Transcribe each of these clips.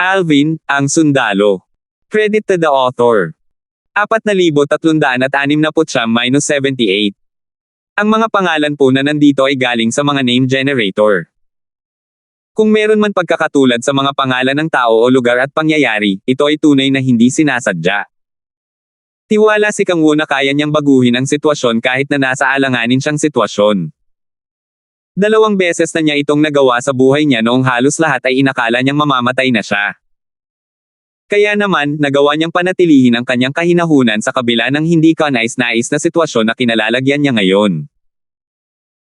Alvin, ang sundalo. Credit to the author. 4,369-78. Ang mga pangalan po na nandito ay galing sa mga name generator. Kung meron man pagkakatulad sa mga pangalan ng tao o lugar at pangyayari, ito ay tunay na hindi sinasadya. Tiwala si Kang Woo na kaya niyang baguhin ang sitwasyon kahit na nasa alanganin siyang sitwasyon. 2 beses na niya itong nagawa sa buhay niya noong halos lahat ay inakala niyang mamamatay na siya. Kaya naman, nagawa niyang panatilihin ang kanyang kahinahunan sa kabila ng hindi kanais-nais na sitwasyon na kinalalagyan niya ngayon.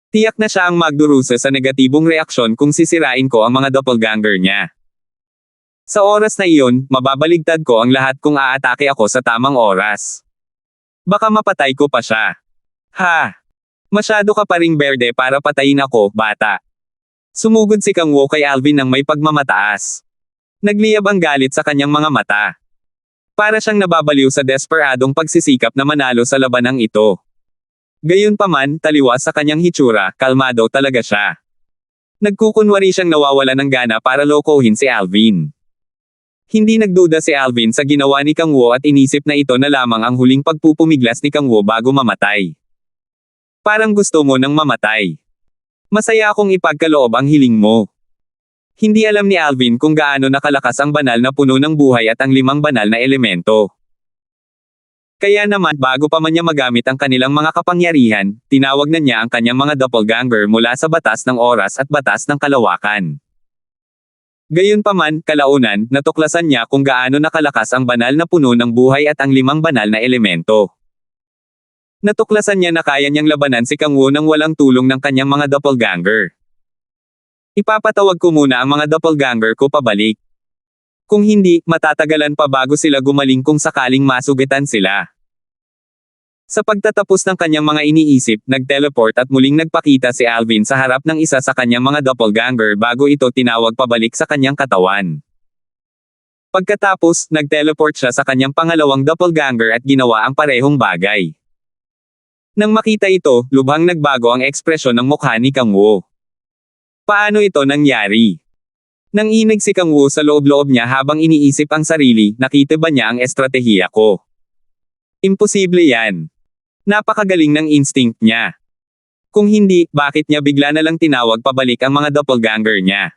Tiyak na siya ang magdurusa sa negatibong reaksyon kung sisirain ko ang mga doppelganger niya. Sa oras na iyon, mababaligtad ko ang lahat kung aatake ako sa tamang oras. Baka mapatay ko pa siya. Ha! Masyado ka pa ring berde para patayin ako, bata. Sumugod si Kang Woo kay Alvin ng may pagmamataas. Nagliyab ang galit sa kanyang mga mata. Para siyang nababaliw sa desperadong pagsisikap na manalo sa labanang ito. Gayunpaman, taliwas sa kanyang hitsura, kalmado talaga siya. Nagkukunwari siyang nawawala ng gana para lokohin si Alvin. Hindi nagduda si Alvin sa ginawa ni Kang Woo at inisip na ito na lamang ang huling pagpupumiglas ni Kang Woo bago mamatay. Parang gusto mo nang mamatay. Masaya akong ipagkaloob ang hiling mo. Hindi alam ni Alvin kung gaano nakalakas ang banal na puno ng buhay at ang 5 banal na elemento. Kaya naman, bago pa man niya magamit ang kanilang mga kapangyarihan, tinawag na niya ang kanyang mga doppelganger mula sa batas ng oras at batas ng kalawakan. Gayunpaman, kalaunan, natuklasan niya kung gaano nakalakas ang banal na puno ng buhay at ang 5 banal na elemento. Natuklasan niya na kaya niyang labanan si Kang Woo nang walang tulong ng kanyang mga doppelganger. Ipapatawag ko muna ang mga doppelganger ko pabalik. Kung hindi, matatagalan pa bago sila gumaling kung sakaling masugitan sila. Sa pagtatapos ng kanyang mga iniisip, nag-teleport at muling nagpakita si Alvin sa harap ng isa sa kanyang mga doppelganger bago ito tinawag pabalik sa kanyang katawan. Pagkatapos, nag-teleport siya sa kanyang pangalawang doppelganger at ginawa ang parehong bagay. Nang makita ito, lubhang nagbago ang ekspresyon ng mukha ni Kang Woo. Paano ito nangyari? Nang inig si Kang Woo sa loob-loob niya habang iniisip ang sarili, nakita ba niya ang estratehiya ko? Imposible yan. Napakagaling ng instinct niya. Kung hindi, bakit niya bigla na lang tinawag pabalik ang mga doppelganger niya?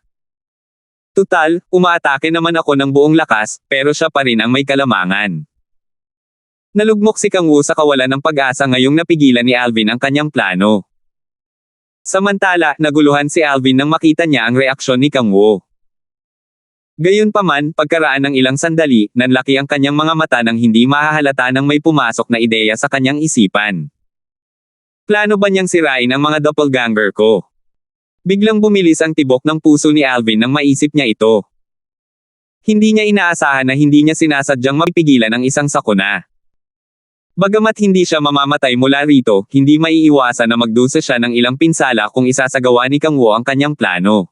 Tutal, umaatake naman ako ng buong lakas, pero siya pa rin ang may kalamangan. Nalugmok si Kang Woo sa kawalan ng pag-asa ngayong napigilan ni Alvin ang kanyang plano. Samantala, naguluhan si Alvin nang makita niya ang reaksyon ni Kang Woo. Gayunpaman, pagkaraan ng ilang sandali, nanlaki ang kanyang mga mata nang hindi mahahalata nang may pumasok na ideya sa kanyang isipan. Plano ba niyang sirain ang mga doppelganger ko? Biglang bumilis ang tibok ng puso ni Alvin nang maisip niya ito. Hindi niya inaasahan na hindi niya sinasadyang mapipigilan ang isang sakuna. Bagamat hindi siya mamamatay mula rito, hindi maiiwasan na magdusa siya ng ilang pinsala kung isasagawa ni Kang Woo ang kanyang plano.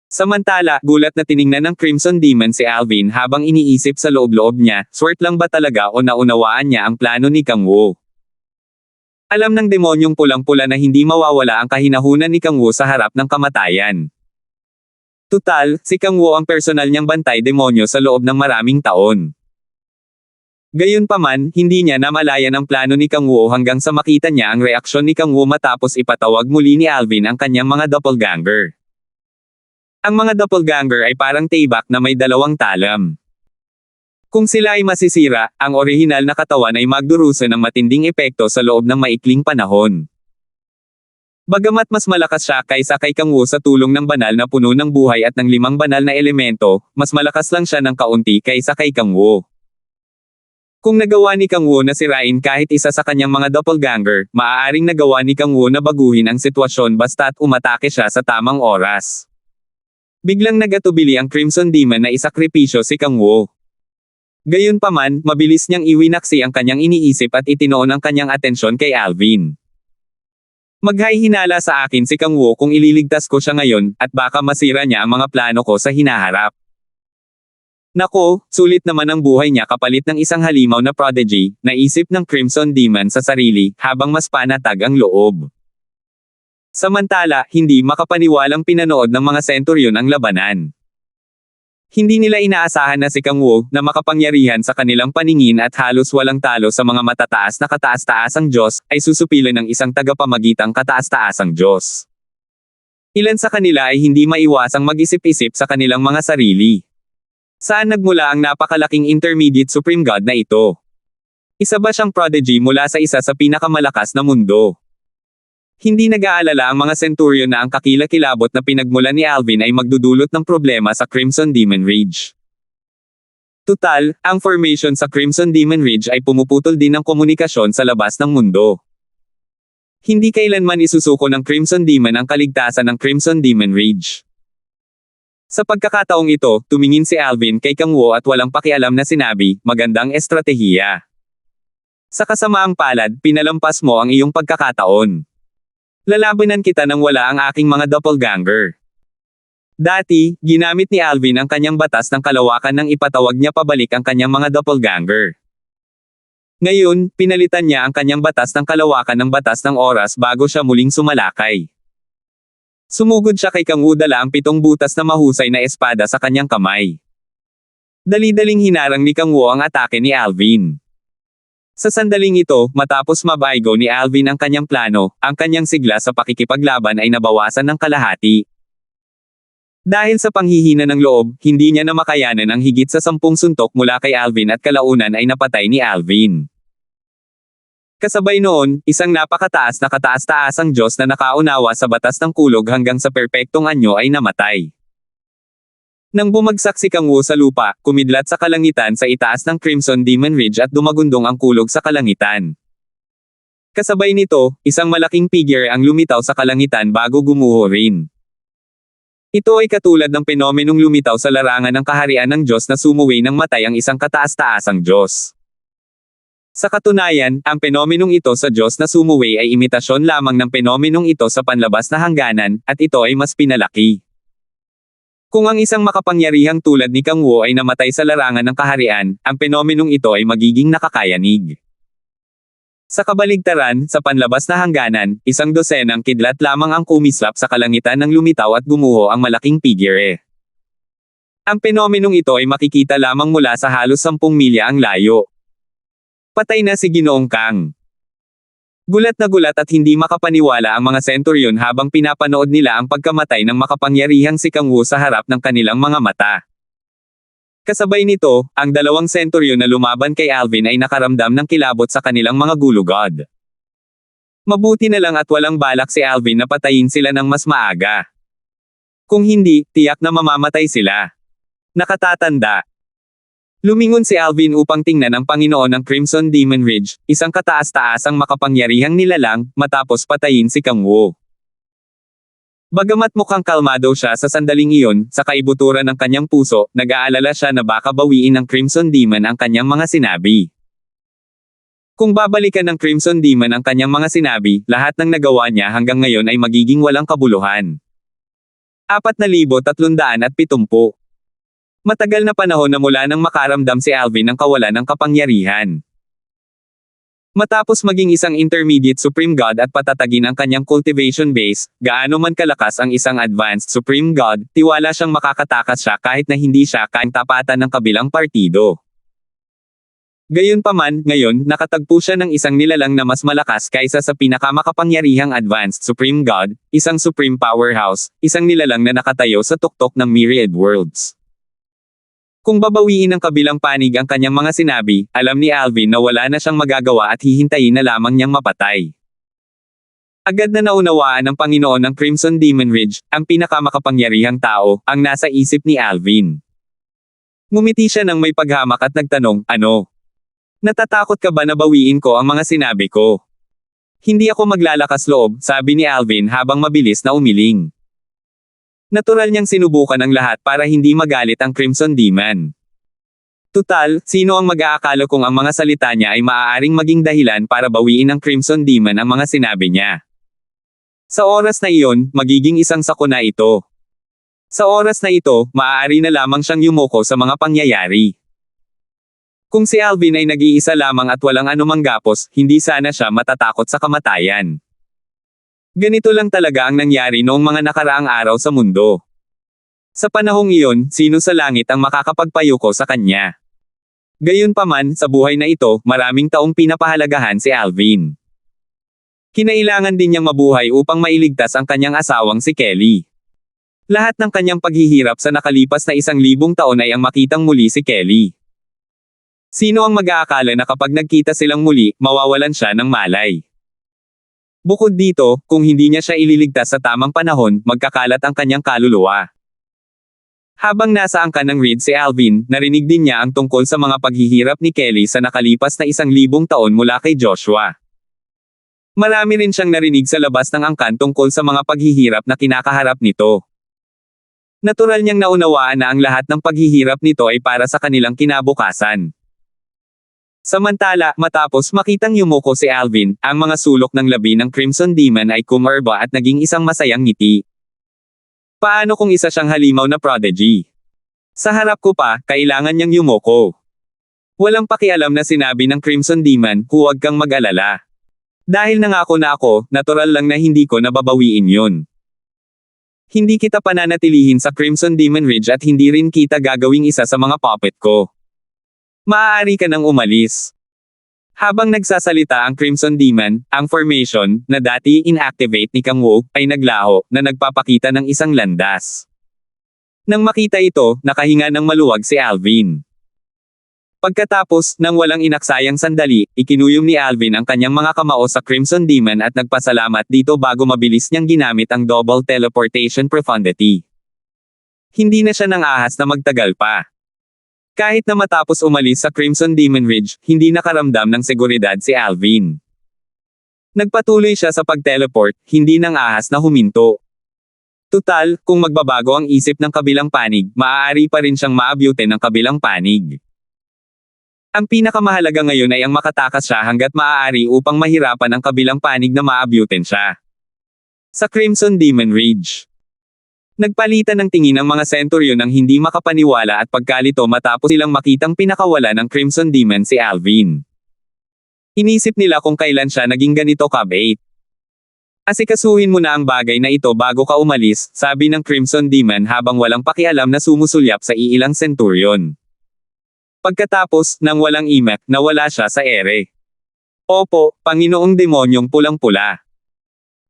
Samantala, gulat na tiningnan ng Crimson Demon si Alvin habang iniisip sa loob-loob niya, swerte lang ba talaga o naunawaan niya ang plano ni Kang Woo? Alam ng demonyong pulang-pula na hindi mawawala ang kahinahunan ni Kang Woo sa harap ng kamatayan. Tutal, si Kang Woo ang personal niyang bantay demonyo sa loob ng maraming taon. Gayunpaman, hindi niya namalayan ang plano ni Kang Woo hanggang sa makita niya ang reaksyon ni Kang Woo matapos ipatawag muli ni Alvin ang kanyang mga doppelganger. Ang mga doppelganger ay parang taybak na may 2 talam. Kung sila ay masisira, ang orihinal na katawan ay magdurusa ng matinding epekto sa loob ng maikling panahon. Bagamat mas malakas siya kaysa kay Kang Woo sa tulong ng banal na puno ng buhay at ng 5 banal na elemento, mas malakas lang siya ng kaunti kaysa kay Kang Woo. Kung nagawa ni Kang Woo na sirain kahit isa sa kanyang mga doppelganger, maaaring nagawa ni Kang Woo na baguhin ang sitwasyon basta't umatake siya sa tamang oras. Biglang nagatubili ang Crimson Demon na isakripisyo si Kang Woo. Gayunpaman, mabilis niyang iwinaksi ang kanyang iniisip at itinoon ang kanyang atensyon kay Alvin. Maghay-hinala sa akin si Kang Woo kung ililigtas ko siya ngayon, at baka masira niya ang mga plano ko sa hinaharap. Nako, sulit naman ang buhay niya kapalit ng isang halimaw na prodigy, naisip ng Crimson Demon sa sarili, habang mas panatag ang loob. Samantala, hindi makapaniwalang pinanood ng mga Centurion ang labanan. Hindi nila inaasahan na si Kang Wu, na makapangyarihan sa kanilang paningin at halos walang talo sa mga matataas na kataas-taasang Diyos, ay susupilan ng isang tagapamagitang kataas-taasang Diyos. Ilan sa kanila ay hindi maiwasang mag-isip-isip sa kanilang mga sarili. Saan nagmula ang napakalaking intermediate supreme god na ito? Isa ba siyang prodigy mula sa isa sa pinakamalakas na mundo? Hindi nag-aalala ang mga centurion na ang kakilakilabot na pinagmulan ni Alvin ay magdudulot ng problema sa Crimson Demon Ridge. Tutal, ang formation sa Crimson Demon Ridge ay pumuputol din ng komunikasyon sa labas ng mundo. Hindi kailanman isusuko ng Crimson Demon ang kaligtasan ng Crimson Demon Ridge. Sa pagkakataong ito, tumingin si Alvin kay Kang Wu at walang pakialam na sinabi, magandang estratehiya. Sa kasamaang palad, pinalampas mo ang iyong pagkakataon. Lalabanan kita nang wala ang aking mga doppelganger. Dati, ginamit ni Alvin ang kanyang batas ng kalawakan nang ipatawag niya pabalik ang kanyang mga doppelganger. Ngayon, pinalitan niya ang kanyang batas ng kalawakan ng batas ng oras bago siya muling sumalakay. Sumugod siya kay Kang Wu dala ang 7 butas na mahusay na espada sa kanyang kamay. Dali-daling hinarang ni Kang Wu ang atake ni Alvin. Sa sandaling ito, matapos mabaigo ni Alvin ang kanyang plano, ang kanyang sigla sa pakikipaglaban ay nabawasan ng kalahati. Dahil sa panghihina ng loob, hindi niya na makayanan ang higit sa 10 suntok mula kay Alvin at kalaunan ay napatay ni Alvin. Kasabay noon, isang napakataas na kataas-taasang Diyos na nakaunawa sa batas ng kulog hanggang sa perpektong anyo ay namatay. Nang bumagsak si Kang Wu sa lupa, kumidlat sa kalangitan sa itaas ng Crimson Demon Ridge at dumagundong ang kulog sa kalangitan. Kasabay nito, isang malaking figure ang lumitaw sa kalangitan bago gumuho rin. Ito ay katulad ng penomenong lumitaw sa larangan ng kaharian ng Diyos na sumuwi ng matay ang isang kataas-taasang Diyos. Sa katunayan, ang penomenong ito sa Diyos na sumuwi ay imitasyon lamang ng penomenong ito sa panlabas na hangganan, at ito ay mas pinalaki. Kung ang isang makapangyarihang tulad ni Kang Wu ay namatay sa larangan ng kaharian, ang penomenong ito ay magiging nakakayanig. Sa kabaligtaran, sa panlabas na hangganan, 12 kidlat lamang ang kumislap sa kalangitan ng lumitaw at gumuho ang malaking figure. Ang penomenong ito ay makikita lamang mula sa halos 10 milya ang layo. Patay na si Ginoong Kang. Gulat na gulat at hindi makapaniwala ang mga centurion habang pinapanood nila ang pagkamatay ng makapangyarihang si Kang Wu sa harap ng kanilang mga mata. Kasabay nito, ang 2 centurion na lumaban kay Alvin ay nakaramdam ng kilabot sa kanilang mga gulugod. Mabuti na lang at walang balak si Alvin na patayin sila ng mas maaga. Kung hindi, tiyak na mamamatay sila. Nakatatanda. Lumingon si Alvin upang tingnan ang Panginoon ng Crimson Demon Ridge, isang kataas-taasang makapangyarihang nilalang, matapos patayin si Kang Wu. Bagamat mukhang kalmado siya sa sandaling iyon, sa kaibuturan ng kanyang puso, nag-aalala siya na baka bawiin ng Crimson Demon ang kanyang mga sinabi. Kung babalikan ng Crimson Demon ang kanyang mga sinabi, lahat ng nagawa niya hanggang ngayon ay magiging walang kabuluhan. 4,370. Matagal na panahon na mula nang makaramdam si Alvin ng kawalan ng kapangyarihan. Matapos maging isang intermediate supreme god at patatagin ang kanyang cultivation base, gaano man kalakas ang isang advanced supreme god, tiwala siyang makakatakas siya kahit na hindi siya kayang tapatan ng kabilang partido. Gayunpaman, ngayon, nakatagpo siya ng isang nilalang na mas malakas kaysa sa pinakamakapangyarihang advanced supreme god, isang supreme powerhouse, isang nilalang na nakatayo sa tuktok ng myriad worlds. Kung babawiin ng kabilang panig ang kanyang mga sinabi, alam ni Alvin na wala na siyang magagawa at hihintayin na lamang niyang mapatay. Agad na naunawaan ng Panginoon ng Crimson Demon Ridge, ang pinakamakapangyarihang tao, ang nasa isip ni Alvin. Ngumiti siya ng may paghamak at nagtanong, ano? Natatakot ka ba na bawiin ko ang mga sinabi ko? Hindi ako maglalakas loob, sabi ni Alvin habang mabilis na umiling. Natural niyang sinubukan ang lahat para hindi magalit ang Crimson Demon. Tutal, sino ang mag-aakala kung ang mga salita niya ay maaaring maging dahilan para bawiin ng Crimson Demon ang mga sinabi niya? Sa oras na iyon, magiging isang sakuna ito. Sa oras na ito, maaari na lamang siyang yumuko sa mga pangyayari. Kung si Alvin ay nag-iisa lamang at walang anumang gapos, hindi sana siya matatakot sa kamatayan. Ganito lang talaga ang nangyari noong mga nakaraang araw sa mundo. Sa panahong iyon, sino sa langit ang makakapagpayuko sa kanya? Gayunpaman, sa buhay na ito, maraming taong pinapahalagahan si Alvin. Kinailangan din niyang mabuhay upang mailigtas ang kanyang asawang si Kelly. Lahat ng kanyang paghihirap sa nakalipas na 1,000 taon ay ang makitang muli si Kelly. Sino ang mag-aakala na kapag nagkita silang muli, mawawalan siya ng malay? Bukod dito, kung hindi niya siya ililigtas sa tamang panahon, magkakalat ang kanyang kaluluwa. Habang nasa angkan ng Reed si Alvin, narinig din niya ang tungkol sa mga paghihirap ni Kelly sa nakalipas na 1,000 taon mula kay Joshua. Marami rin siyang narinig sa labas ng angkan tungkol sa mga paghihirap na kinakaharap nito. Natural niyang naunawaan na ang lahat ng paghihirap nito ay para sa kanilang kinabukasan. Samantala, matapos makitang yumuko si Alvin, ang mga sulok ng labi ng Crimson Demon ay kumarba at naging isang masayang ngiti. Paano kung isa siyang halimaw na prodigy? Sa harap ko pa, kailangan niyang yumuko. Walang pakialam na sinabi ng Crimson Demon, huwag kang mag-alala. Dahil nangako na ako, natural lang na hindi ko nababawiin yun. Hindi kita pananatilihin sa Crimson Demon Ridge at hindi rin kita gagawing isa sa mga puppet ko. Maaari ka nang umalis. Habang nagsasalita ang Crimson Demon, ang formation, na dati inactivate ni Kang Wu, ay naglaho, na nagpapakita ng isang landas. Nang makita ito, nakahinga ng maluwag si Alvin. Pagkatapos, nang walang inaksayang sandali, ikinuyom ni Alvin ang kanyang mga kamao sa Crimson Demon at nagpasalamat dito bago mabilis niyang ginamit ang double teleportation profundity. Hindi na siya nang ahas na magtagal pa. Kahit na matapos umalis sa Crimson Demon Ridge, hindi nakaramdam ng seguridad si Alvin. Nagpatuloy siya sa pag-teleport, hindi nang ahas na huminto. Tutal, kung magbabago ang isip ng kabilang panig, maaari pa rin siyang maabyutin ng kabilang panig. Ang pinakamahalaga ngayon ay ang makatakas siya hanggat maaari upang mahirapan ang kabilang panig na maabyutin siya. Sa Crimson Demon Ridge. Nagpalitan ng tingin ang mga Centurion ng hindi makapaniwala at pagkalito matapos silang makitang pinakawala ng Crimson Demon si Alvin. Inisip nila kung kailan siya naging ganito kabait. Asikasuhin mo na ang bagay na ito bago ka umalis, sabi ng Crimson Demon habang walang pakialam na sumusulyap sa iilang Centurion. Pagkatapos, nang walang imak, nawala siya sa ere. Opo, Panginoong Demonyong pulang-pula.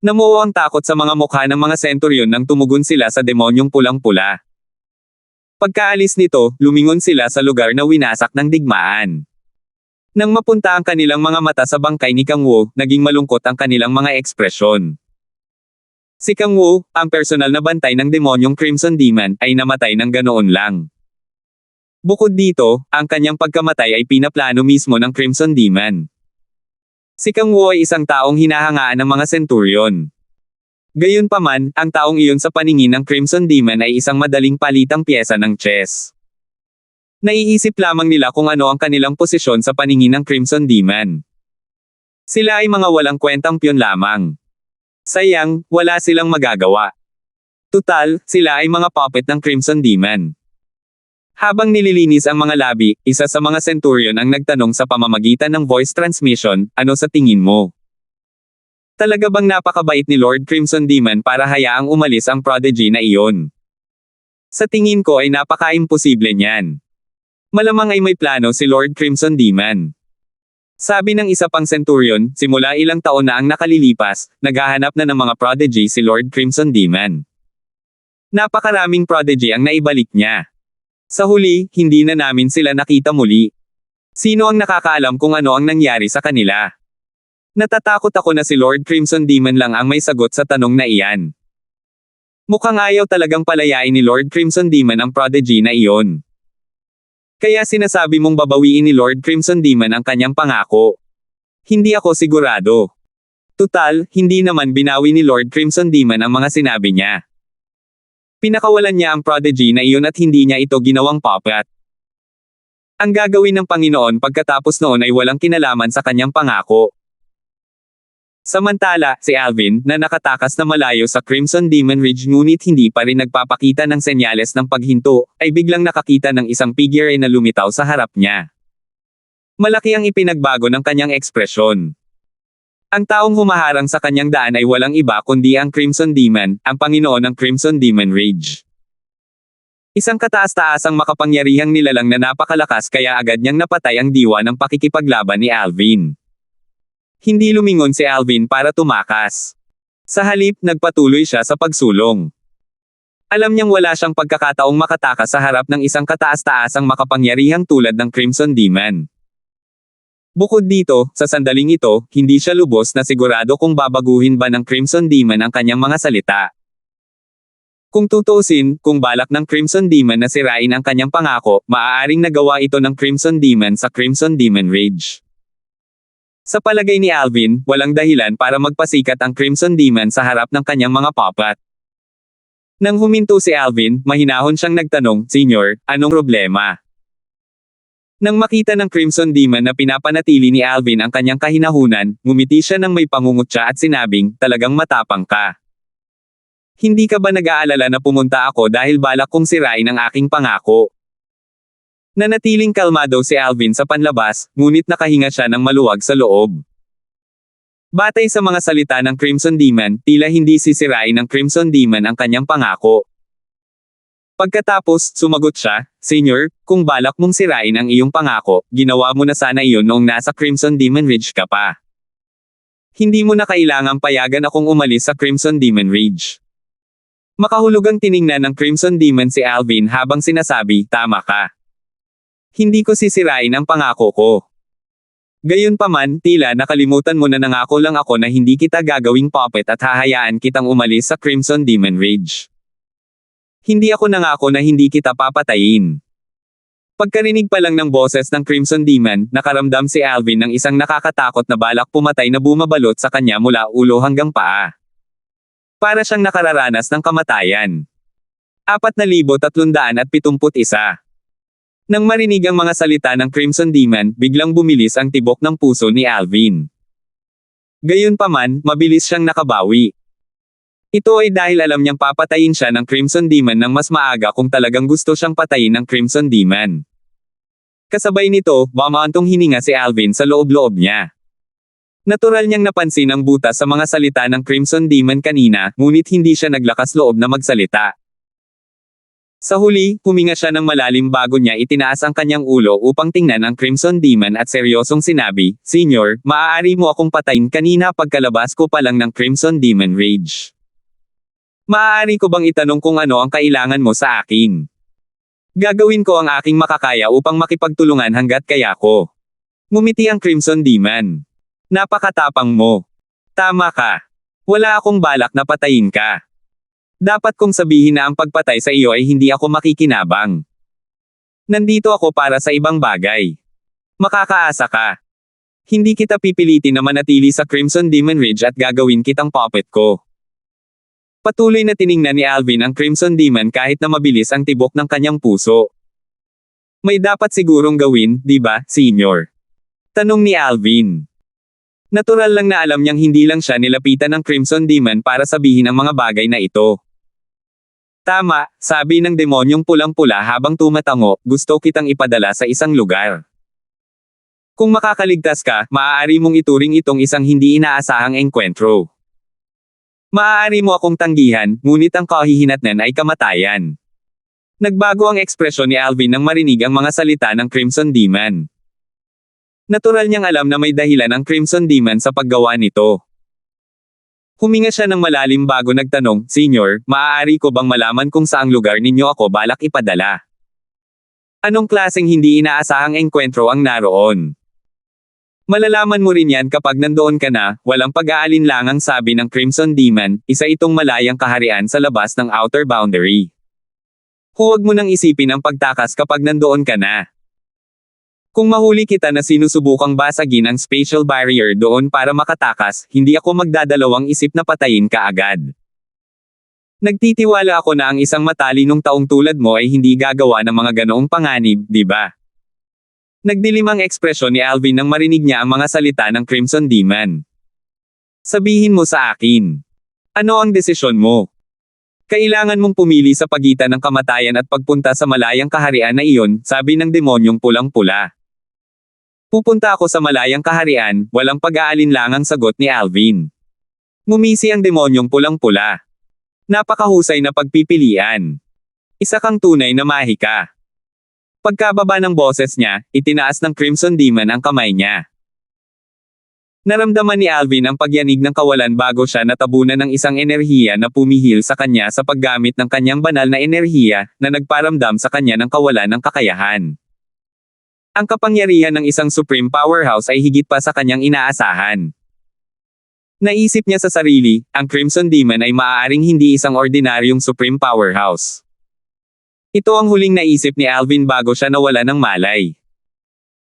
Namuo ang takot sa mga mukha ng mga Centurion nang tumugon sila sa demonyong pulang-pula. Pagkaalis nito, lumingon sila sa lugar na winasak ng digmaan. Nang mapunta ang kanilang mga mata sa bangkay ni Kang Wu, naging malungkot ang kanilang mga ekspresyon. Si Kang Wu, ang personal na bantay ng demonyong Crimson Demon, ay namatay ng ganoon lang. Bukod dito, ang kanyang pagkamatay ay pinaplano mismo ng Crimson Demon. Si Kang Wu ay isang taong hinahangaan ng mga Centurion. Gayunpaman, ang taong iyon sa paningin ng Crimson Demon ay isang madaling palitang piyesa ng chess. Naiisip lamang nila kung ano ang kanilang posisyon sa paningin ng Crimson Demon. Sila ay mga walang kwentang piyon lamang. Sayang, wala silang magagawa. Tutal, sila ay mga puppet ng Crimson Demon. Habang nililinis ang mga labi, isa sa mga Centurion ang nagtanong sa pamamagitan ng voice transmission, ano sa tingin mo? Talaga bang napakabait ni Lord Crimson Demon para hayaang umalis ang prodigy na iyon? Sa tingin ko ay napaka-imposible niyan. Malamang ay may plano si Lord Crimson Demon. Sabi ng isa pang Centurion, simula ilang taon na ang nakalilipas, naghahanap na ng mga prodigy si Lord Crimson Demon. Napakaraming prodigy ang naibalik niya. Sa huli, hindi na namin sila nakita muli. Sino ang nakakaalam kung ano ang nangyari sa kanila? Natatakot ako na si Lord Crimson Demon lang ang may sagot sa tanong na iyan. Mukhang ayaw talagang palayain ni Lord Crimson Demon ang prodigy na iyon. Kaya sinasabi mong babawiin ni Lord Crimson Demon ang kanyang pangako. Hindi ako sigurado. Tutal, hindi naman binawi ni Lord Crimson Demon ang mga sinabi niya. Pinakawalan niya ang prodigy na iyon at hindi niya ito ginawang puppet. Ang gagawin ng Panginoon pagkatapos noon ay walang kinalaman sa kanyang pangako. Samantala, si Alvin, na nakatakas na malayo sa Crimson Demon Ridge ngunit hindi pa rin nagpapakita ng senyales ng paghinto, ay biglang nakakita ng isang figure na lumitaw sa harap niya. Malaki ang ipinagbago ng kanyang ekspresyon. Ang taong humaharang sa kanyang daan ay walang iba kundi ang Crimson Demon, ang Panginoon ng Crimson Demon Ridge. Isang kataas-taasang makapangyarihang nilalang na napakalakas kaya agad niyang napatay ang diwa ng pakikipaglaban ni Alvin. Hindi lumingon si Alvin para tumakas. Sa halip, nagpatuloy siya sa pagsulong. Alam niyang wala siyang pagkakataong makatakas sa harap ng isang kataas-taasang makapangyarihang tulad ng Crimson Demon. Bukod dito, sa sandaling ito, hindi siya lubos na sigurado kung babaguhin ba ng Crimson Demon ang kanyang mga salita. Kung tutuusin, kung balak ng Crimson Demon na sirain ang kanyang pangako, maaaring nagawa ito ng Crimson Demon sa Crimson Demon Rage. Sa palagay ni Alvin, walang dahilan para magpasikat ang Crimson Demon sa harap ng kanyang mga puppet. Nang huminto si Alvin, mahinahon siyang nagtanong, "Senyor, anong problema?" Nang makita ng Crimson Demon na pinapanatili ni Alvin ang kanyang kahinahunan, ngumiti siya ng may pangungutya at sinabing, "Talagang matapang ka. Hindi ka ba nag-aalala na pumunta ako dahil balak kong sirain ang aking pangako?" Nanatiling kalmado si Alvin sa panlabas, ngunit nakahinga siya ng maluwag sa loob. Batay sa mga salita ng Crimson Demon, tila hindi sisirain ng Crimson Demon ang kanyang pangako. Pagkatapos, sumagot siya, "Senyor, kung balak mong sirain ang iyong pangako, ginawa mo na sana iyon noong nasa Crimson Demon Ridge ka pa. Hindi mo na kailangang payagan akong umalis sa Crimson Demon Ridge." Makahulugang tiningnan ng Crimson Demon si Alvin habang sinasabi, "Tama ka. Hindi ko sisirain ang pangako ko. Gayunpaman, tila nakalimutan mo na nangako lang ako na hindi kita gagawing puppet at hahayaan kitang umalis sa Crimson Demon Ridge. Hindi ako nangako na hindi kita papatayin." Pagkarinig pa lang ng boses ng Crimson Demon, nakaramdam si Alvin ng isang nakakatakot na balak pumatay na bumabalot sa kanya mula ulo hanggang paa. Para siyang nakararanas ng kamatayan. 4,371. Nang marinig ang mga salita ng Crimson Demon, biglang bumilis ang tibok ng puso ni Alvin. Gayunpaman, mabilis siyang nakabawi. Ito ay dahil alam niyang papatayin siya ng Crimson Demon ng mas maaga kung talagang gusto siyang patayin ng Crimson Demon. Kasabay nito, bumaantong hininga si Alvin sa loob-loob niya. Natural niyang napansin ang butas sa mga salita ng Crimson Demon kanina, ngunit hindi siya naglakas loob na magsalita. Sa huli, huminga siya ng malalim bago niya itinaas ang kanyang ulo upang tingnan ang Crimson Demon at seryosong sinabi, "Senyor, maaari mo akong patayin kanina pagkalabas ko pa lang ng Crimson Demon Rage. Maaari ko bang itanong kung ano ang kailangan mo sa akin? Gagawin ko ang aking makakaya upang makipagtulungan hanggat kaya ko." Ngumiti ang Crimson Demon. "Napakatapang mo. Tama ka. Wala akong balak na patayin ka. Dapat kong sabihin na ang pagpatay sa iyo ay hindi ako makikinabang. Nandito ako para sa ibang bagay. Makakaasa ka. Hindi kita pipilitin na manatili sa Crimson Demon Ridge at gagawin kitang puppet ko." Patuloy na tiningnan ni Alvin ang Crimson Demon kahit na mabilis ang tibok ng kanyang puso. "May dapat sigurong gawin, di ba, Senyor?" Tanong ni Alvin. Natural lang na alam niyang hindi lang siya nilapitan ng Crimson Demon para sabihin ang mga bagay na ito. "Tama," sabi ng demonyong pulang-pula habang tumatango, "gusto kitang ipadala sa isang lugar. Kung makakaligtas ka, maaari mong ituring itong isang hindi inaasahang engkwentro. Maaari mo akong tanggihan, ngunit ang kahihinatnan ay kamatayan." Nagbago ang ekspresyon ni Alvin nang marinig ang mga salita ng Crimson Demon. Natural niyang alam na may dahilan ang Crimson Demon sa paggawa nito. Huminga siya ng malalim bago nagtanong, "Senyor, maaari ko bang malaman kung saang lugar ninyo ako balak ipadala? Anong klaseng hindi inaasahang engkwentro ang naroon?" "Malalaman mo rin yan kapag nandoon ka na," walang pag-aalinlangang sabi ng Crimson Demon, "isa itong malayang kaharian sa labas ng outer boundary. Huwag mo nang isipin ang pagtakas kapag nandoon ka na. Kung mahuli kita na sinusubukang basagin ang spatial barrier doon para makatakas, hindi ako magdadalawang isip na patayin ka agad. Nagtitiwala ako na ang isang matalinong taong tulad mo ay hindi gagawa ng mga ganoong panganib, di ba?" Nagdilim ang ekspresyon ni Alvin nang marinig niya ang mga salita ng Crimson Demon. "Sabihin mo sa akin. Ano ang desisyon mo? Kailangan mong pumili sa pagitan ng kamatayan at pagpunta sa malayang kaharian na iyon," sabi ng demonyong pulang-pula. "Pupunta ako sa malayang kaharian," walang pag-aalinlangang sagot ni Alvin. Ngumisi ang demonyong pulang-pula. Napakahusay na pagpipilian. Isa kang tunay na mahika. Pagkababa ng boses niya, itinaas ng Crimson Demon ang kamay niya. Naramdaman ni Alvin ang pagyanig ng kawalan bago siya natabunan ng isang enerhiya na pumihil sa kanya sa paggamit ng kanyang banal na enerhiya na nagparamdam sa kanya ng kawalan ng kakayahan. Ang kapangyarihan ng isang Supreme Powerhouse ay higit pa sa kanyang inaasahan. Naisip niya sa sarili, ang Crimson Demon ay maaaring hindi isang ordinaryong Supreme Powerhouse. Ito ang huling naisip ni Alvin bago siya nawala ng malay.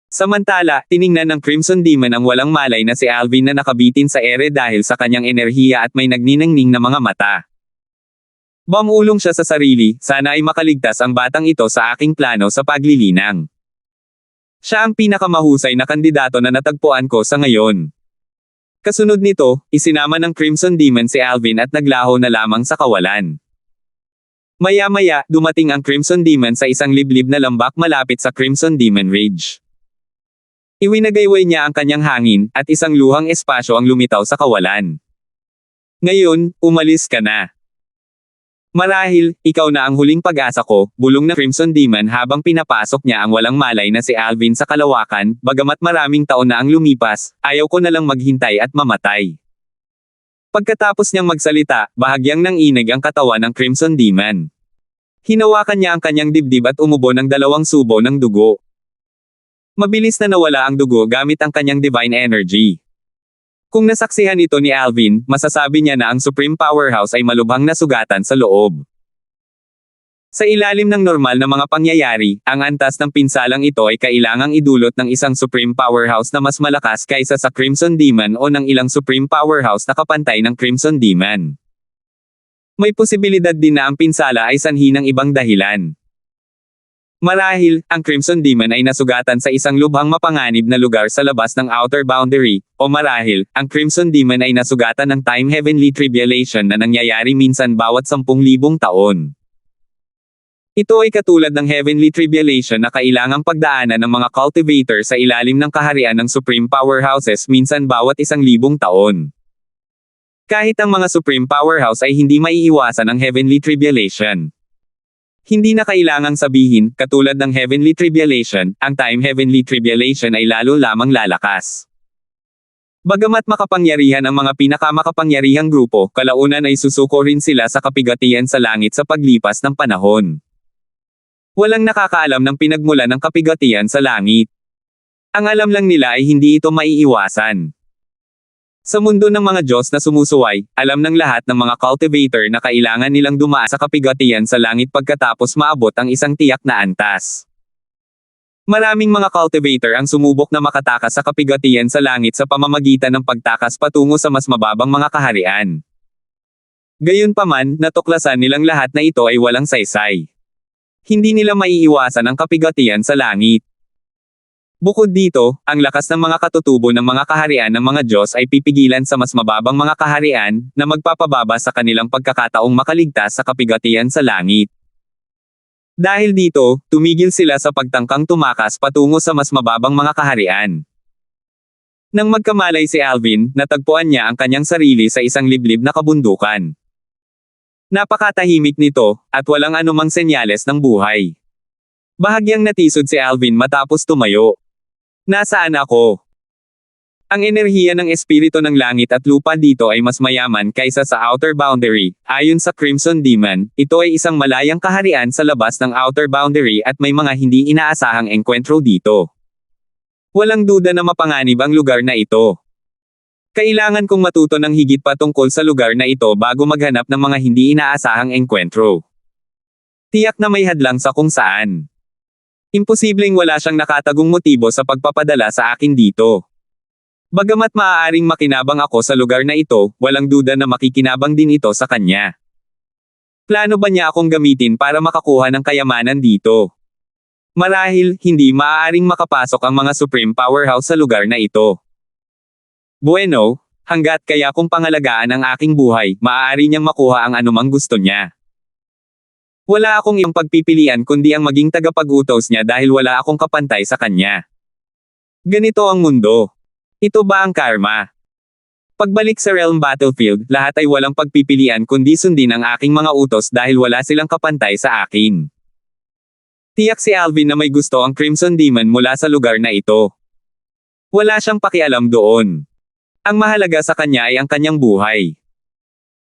Samantala, tiningnan ng Crimson Demon ang walang malay na si Alvin na nakabitin sa ere dahil sa kanyang enerhiya at may nagniningning na mga mata. Bumulong siya sa sarili, sana ay makaligtas ang batang ito sa aking plano sa paglilinang. Siya ang pinakamahusay na kandidato na natagpuan ko sa ngayon. Kasunod nito, isinama ng Crimson Demon si Alvin at naglaho na lamang sa kawalan. Maya-maya, dumating ang Crimson Demon sa isang liblib na lambak malapit sa Crimson Demon Ridge. Iwinagayway niya ang kanyang hangin, at isang luhang espasyo ang lumitaw sa kawalan. Ngayon, umalis ka na. Marahil, ikaw na ang huling pag-asa ko, bulong na Crimson Demon habang pinapasok niya ang walang malay na si Alvin sa kalawakan, bagamat maraming taon na ang lumipas, ayaw ko na lang maghintay at mamatay. Pagkatapos niyang magsalita, bahagyang nanginig ang katawan ng Crimson Demon. Hinawakan niya ang kanyang dibdib at umubo ng 2 subo ng dugo. Mabilis na nawala ang dugo gamit ang kanyang divine energy. Kung nasaksihan ito ni Alvin, masasabi niya na ang Supreme Powerhouse ay malubhang nasugatan sa loob. Sa ilalim ng normal na mga pangyayari, ang antas ng pinsalang ito ay kailangang idulot ng isang Supreme Powerhouse na mas malakas kaysa sa Crimson Demon o ng ilang Supreme Powerhouse na kapantay ng Crimson Demon. May posibilidad din na ang pinsala ay sanhi ng ibang dahilan. Marahil, ang Crimson Demon ay nasugatan sa isang lubhang mapanganib na lugar sa labas ng outer boundary, o marahil, ang Crimson Demon ay nasugatan ng time heavenly tribulation na nangyayari minsan bawat 10,000 taon. Ito ay katulad ng heavenly tribulation na kailangang pagdaanan ng mga cultivator sa ilalim ng kaharian ng Supreme Powerhouses minsan bawat 1,000 taon. Kahit ang mga Supreme Powerhouse ay hindi maiiwasan ang heavenly tribulation. Hindi na kailangang sabihin, katulad ng heavenly tribulation, ang time heavenly tribulation ay lalo lamang lalakas. Bagamat makapangyarihan ang mga pinakamakapangyarihang grupo, kalaunan ay susuko rin sila sa kapigatian sa langit sa paglipas ng panahon. Walang nakakaalam ng pinagmulan ng kapigatian sa langit. Ang alam lang nila ay hindi ito maiiwasan. Sa mundo ng mga Diyos na sumusuway, alam ng lahat ng mga cultivator na kailangan nilang dumaan sa kapigatian sa langit pagkatapos maabot ang isang tiyak na antas. Maraming mga cultivator ang sumubok na makatakas sa kapigatian sa langit sa pamamagitan ng pagtakas patungo sa mas mababang mga kaharian. Gayunpaman, natuklasan nilang lahat na ito ay walang saysay. Hindi nila maiiwasan ang kapigatian sa langit. Bukod dito, ang lakas ng mga katutubo ng mga kaharian ng mga Diyos ay pipigilan sa mas mababang mga kaharian, na magpapababa sa kanilang pagkakataong makaligtas sa kapigatian sa langit. Dahil dito, tumigil sila sa pagtangkang tumakas patungo sa mas mababang mga kaharian. Nang magkamalay si Alvin, natagpuan niya ang kanyang sarili sa isang liblib na kabundukan. Napakatahimik nito, at walang anumang senyales ng buhay. Bahagyang natisod si Alvin matapos tumayo. Nasaan ako? Ang enerhiya ng espiritu ng langit at lupa dito ay mas mayaman kaysa sa outer boundary. Ayon sa Crimson Demon, ito ay isang malayang kaharian sa labas ng outer boundary at may mga hindi inaasahang engkwentro dito. Walang duda na mapanganib ang lugar na ito. Kailangan kong matuto ng higit pa tungkol sa lugar na ito bago maghanap ng mga hindi inaasahang engkwentro. Tiyak na may hadlang sa kung saan. Imposibleng wala siyang nakatagong motibo sa pagpapadala sa akin dito. Bagamat maaaring makinabang ako sa lugar na ito, walang duda na makikinabang din ito sa kanya. Plano ba niya akong gamitin para makakuha ng kayamanan dito? Marahil, hindi maaaring makapasok ang mga Supreme Powerhouse sa lugar na ito. Bueno, hanggat kaya kung pangalagaan ang aking buhay, maaari niyang makuha ang anumang gusto niya. Wala akong iyong pagpipilian kundi ang maging tagapag-utos niya dahil wala akong kapantay sa kanya. Ganito ang mundo. Ito ba ang karma? Pagbalik sa Realm Battlefield, lahat ay walang pagpipilian kundi sundin ang aking mga utos dahil wala silang kapantay sa akin. Tiyak si Alvin na may gusto ang Crimson Demon mula sa lugar na ito. Wala siyang pakialam doon. Ang mahalaga sa kanya ay ang kanyang buhay.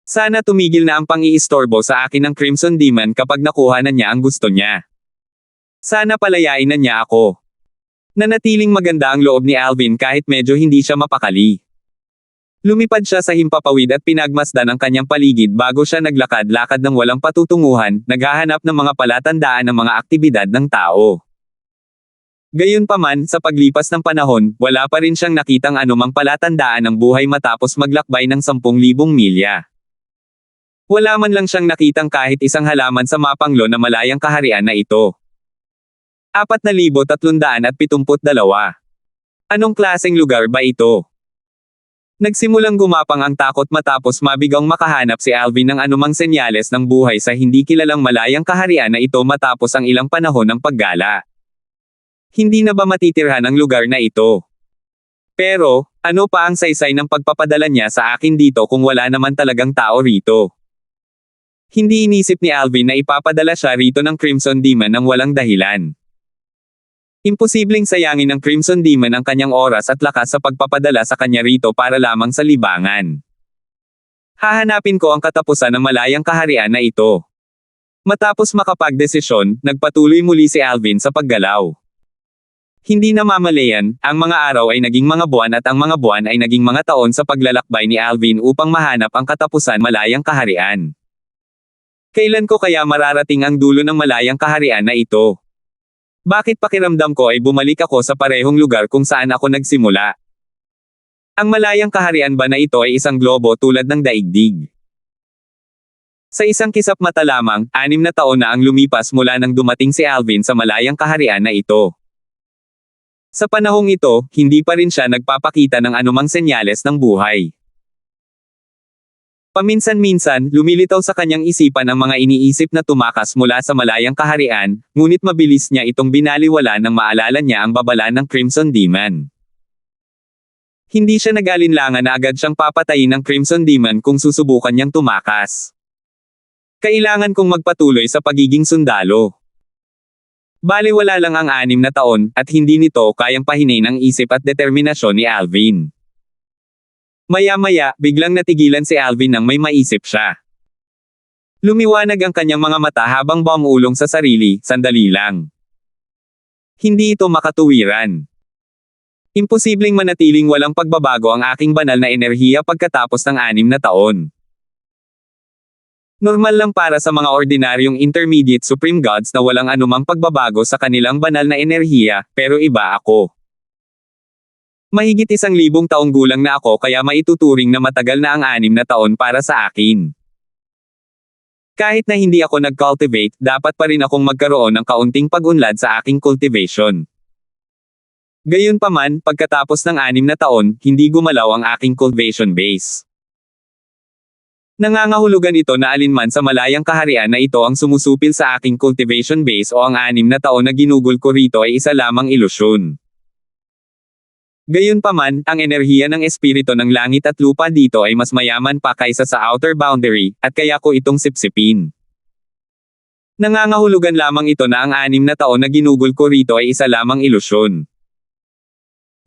Sana tumigil na ang pang-iistorbo sa akin ng Crimson Demon kapag nakuha na niya ang gusto niya. Sana palayain na niya ako. Nanatiling maganda ang loob ni Alvin kahit medyo hindi siya mapakali. Lumipad siya sa himpapawid at pinagmasdan ang kanyang paligid bago siya naglakad-lakad ng walang patutunguhan, naghahanap ng mga palatandaan ng mga aktibidad ng tao. Gayunpaman, sa paglipas ng panahon, wala pa rin siyang nakitang anumang palatandaan ng buhay matapos maglakbay ng 10,000 milya. Wala man lang siyang nakitang kahit isang halaman sa mapanglo na malayang kaharian na ito. 4,372. Anong klaseng lugar ba ito? Nagsimulang gumapang ang takot matapos mabigang makahanap si Alvin ng anumang senyales ng buhay sa hindi kilalang malayang kaharian na ito matapos ang ilang panahon ng paggala. Hindi na ba matitirhan ang lugar na ito? Pero, ano pa ang saysay ng pagpapadala niya sa akin dito kung wala naman talagang tao rito? Hindi inisip ni Alvin na ipapadala siya rito ng Crimson Demon ng walang dahilan. Imposibleng sayangin ng Crimson Demon ang kanyang oras at lakas sa pagpapadala sa kanya rito para lamang sa libangan. Hahanapin ko ang katapusan ng malayang kaharian na ito. Matapos makapagdesisyon, nagpatuloy muli si Alvin sa paggalaw. Hindi namamalayan, ang mga araw ay naging mga buwan at ang mga buwan ay naging mga taon sa paglalakbay ni Alvin upang mahanap ang katapusan malayang kaharian. Kailan ko kaya mararating ang dulo ng malayang kaharian na ito? Bakit pakiramdam ko ay bumalik ako sa parehong lugar kung saan ako nagsimula? Ang malayang kaharian ba na ito ay isang globo tulad ng daigdig? Sa isang kisap mata lamang, 6 na taon na ang lumipas mula nang dumating si Alvin sa malayang kaharian na ito. Sa panahong ito, hindi pa rin siya nagpapakita ng anumang senyales ng buhay. Paminsan-minsan, lumilitaw sa kanyang isipan ang mga iniisip na tumakas mula sa malayang kaharian, ngunit mabilis niya itong binaliwala nang maalala niya ang babala ng Crimson Demon. Hindi siya nag-alinlangan na agad siyang papatayin ng Crimson Demon kung susubukan niyang tumakas. Kailangan kong magpatuloy sa pagiging sundalo. Baliwala lang ang 6 na taon, at hindi nito kayang pahinain ang isip at determinasyon ni Alvin. Maya-maya, biglang natigilan si Alvin nang may maisip siya. Lumiwanag ang kanyang mga mata habang bumuulong sa sarili, sandali lang. Hindi ito makatuwiran. Imposibleng manatiling walang pagbabago ang aking banal na enerhiya pagkatapos ng 6 na taon. Normal lang para sa mga ordinaryong intermediate supreme gods na walang anumang pagbabago sa kanilang banal na enerhiya, pero iba ako. Mahigit 1,000 taong gulang na ako kaya maituturing na matagal na ang 6 na taon para sa akin. Kahit na hindi ako nag-cultivate, dapat pa rin akong magkaroon ng kaunting pag-unlad sa aking cultivation. Gayunpaman, pagkatapos ng 6 na taon, hindi gumalaw ang aking cultivation base. Nangangahulugan ito na alinman sa malayang kaharian na ito ang sumusupil sa aking cultivation base o ang 6 na taon na ginugol ko rito ay isa lamang ilusyon. Gayunpaman, ang enerhiya ng espiritu ng langit at lupa dito ay mas mayaman pa kaysa sa outer boundary, at kaya ko itong sipsipin. Nangangahulugan lamang ito na ang 6 na taon na ginugol ko rito ay isa lamang ilusyon.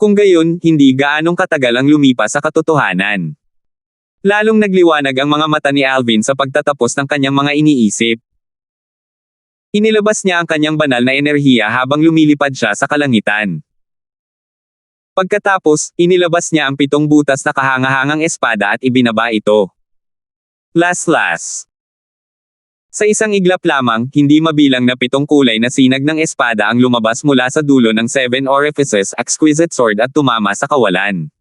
Kung gayon, hindi gaanong katagal ang lumipas sa katotohanan. Lalong nagliwanag ang mga mata ni Alvin sa pagtatapos ng kanyang mga iniisip. Inilabas niya ang kanyang banal na enerhiya habang lumilipad siya sa kalangitan. Pagkatapos, inilabas niya ang 7 butas na kahangahangang espada at ibinaba ito. Las. Sa isang iglap lamang, hindi mabilang na 7 kulay na sinag ng espada ang lumabas mula sa dulo ng 7 orifices exquisite sword at tumama sa kawalan.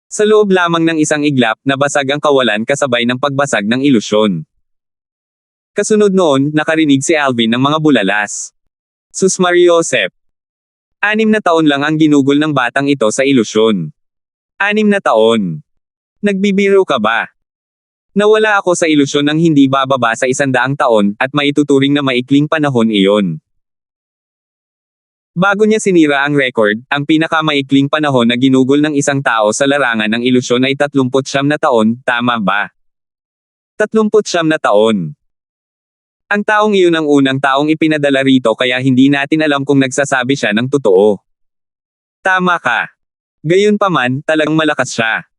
Sa loob lamang ng isang iglap, nabasag ang kawalan kasabay ng pagbasag ng ilusyon. Kasunod noon, nakarinig si Alvin ng mga bulalas. Sus Mariosep. 6 na taon lang ang ginugol ng batang ito sa ilusyon. 6 na taon. Nagbibiro ka ba? Nawala ako sa ilusyon ng hindi bababa sa 100 taon, at maituturing na maikling panahon iyon. Bago niya sinira ang record, ang pinakamaikling panahon na ginugol ng isang tao sa larangan ng ilusyon ay 39 na taon, tama ba? 39 na taon. Ang taong iyon ang unang taong ipinadala rito kaya hindi natin alam kung nagsasabi siya ng totoo. Tama ka. Gayunpaman, talagang malakas siya.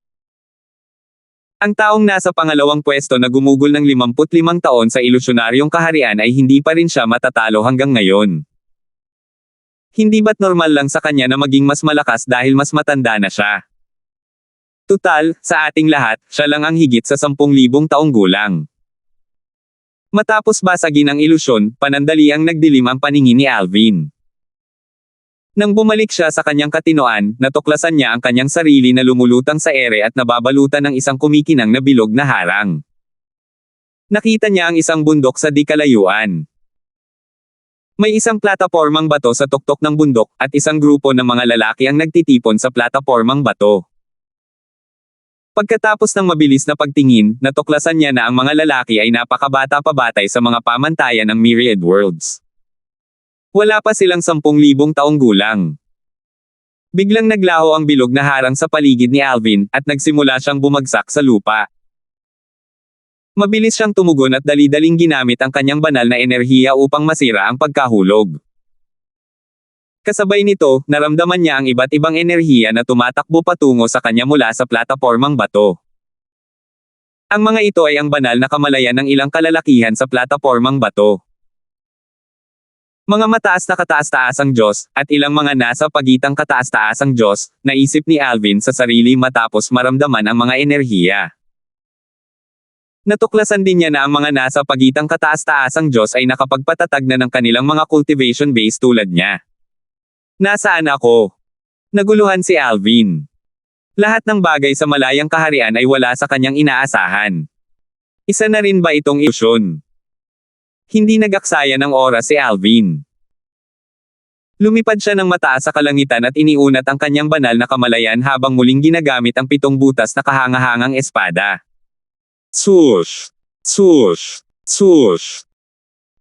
Ang taong nasa pangalawang pwesto na gumugol ng 55 taon sa ilusyonaryong kaharian ay hindi pa rin siya matatalo hanggang ngayon. Hindi ba't normal lang sa kanya na maging mas malakas dahil mas matanda na siya? Tutal, sa ating lahat, siya lang ang higit sa 10,000 taong gulang. Matapos basagin ang ilusyon, panandaliang nagdilim ang paningin ni Alvin. Nang bumalik siya sa kanyang katinoan, natuklasan niya ang kanyang sarili na lumulutang sa ere at nababalutan ng isang kumikinang na bilog na harang. Nakita niya ang isang bundok sa di kalayuan. May isang platapormang bato sa tuktok ng bundok, at isang grupo ng mga lalaki ang nagtitipon sa platapormang bato. Pagkatapos ng mabilis na pagtingin, natuklasan niya na ang mga lalaki ay napakabata pa batay sa mga pamantayan ng Myriad Worlds. Wala pa silang 10,000 taong gulang. Biglang naglaho ang bilog na harang sa paligid ni Alvin, at nagsimula siyang bumagsak sa lupa. Mabilis siyang tumugon at dali-daling ginamit ang kanyang banal na enerhiya upang masira ang pagkahulog. Kasabay nito, naramdaman niya ang iba't ibang enerhiya na tumatakbo patungo sa kanya mula sa platapormang bato. Ang mga ito ay ang banal na kamalayan ng ilang kalalakihan sa platapormang bato. Mga mataas na kataas-taasang Diyos, at ilang mga nasa pagitang kataas-taasang Diyos, naisip ni Alvin sa sarili matapos maramdaman ang mga enerhiya. Natuklasan din niya na ang mga nasa pagitang kataas-taasang Diyos ay nakapagpatatag na ng kanilang mga cultivation base tulad niya. Nasaan ako? Naguluhan si Alvin. Lahat ng bagay sa malayang kaharian ay wala sa kanyang inaasahan. Isa na rin ba itong ilusyon? Hindi nagaksaya ng oras si Alvin. Lumipad siya ng mataas sa kalangitan at iniunat ang kanyang banal na kamalayan habang muling ginagamit ang 7 butas na kahangahangang espada. Swoosh! Swoosh! Swoosh!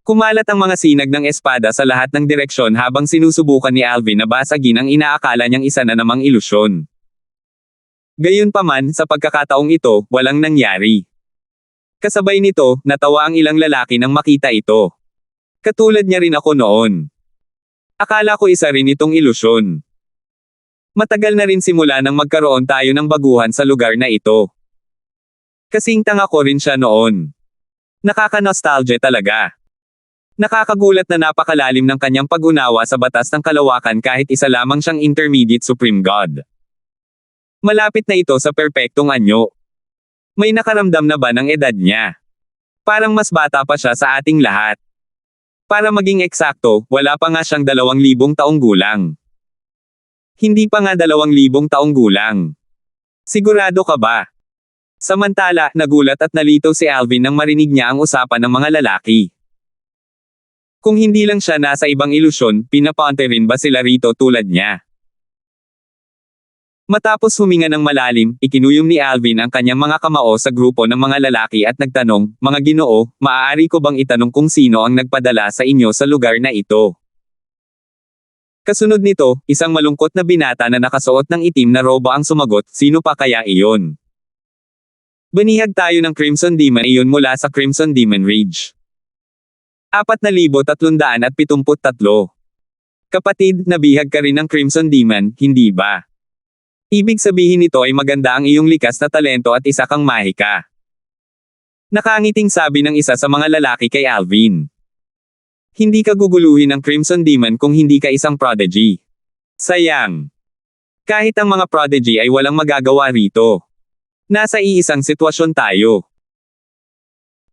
Kumalat ang mga sinag ng espada sa lahat ng direksyon habang sinusubukan ni Alvin na basagin ang inaakala niyang isa na namang ilusyon. Gayunpaman, sa pagkakataong ito, walang nangyari. Kasabay nito, natawa ang ilang lalaki nang makita ito. Katulad niya rin ako noon. Akala ko isa rin itong ilusyon. Matagal na rin simula nang magkaroon tayo ng baguhan sa lugar na ito. Kasing tanga ko rin siya noon. Nakaka-nostalgia talaga. Nakakagulat na napakalalim ng kanyang pag-unawa sa batas ng kalawakan kahit isa lamang siyang intermediate supreme god. Malapit na ito sa perpektong anyo. May nakaramdam na ba ng edad niya? Parang mas bata pa siya sa ating lahat. Para maging eksakto, wala pa nga siyang 2,000 taong gulang. Hindi pa nga 2,000 taong gulang. Sigurado ka ba? Samantala, nagulat at nalito si Alvin nang marinig niya ang usapan ng mga lalaki. Kung hindi lang siya nasa ibang ilusyon, pinapaante rin ba sila rito tulad niya? Matapos huminga ng malalim, ikinuyom ni Alvin ang kanyang mga kamao sa grupo ng mga lalaki at nagtanong, "Mga Ginoo, maaari ko bang itanong kung sino ang nagpadala sa inyo sa lugar na ito?" Kasunod nito, isang malungkot na binata na nakasuot ng itim na roba ang sumagot, "Sino pa kaya iyon?" Banihag tayo ng Crimson Demon iyon mula sa Crimson Demon Ridge. 4,373. Kapatid, nabihag ka rin ng Crimson Demon, hindi ba? Ibig sabihin nito ay maganda ang iyong likas na talento at isa kang mahika. Nakangiting sabi ng isa sa mga lalaki kay Alvin. Hindi ka guguluhin ng Crimson Demon kung hindi ka isang prodigy. Sayang. Kahit ang mga prodigy ay walang magagawa rito. Nasa iisang sitwasyon tayo.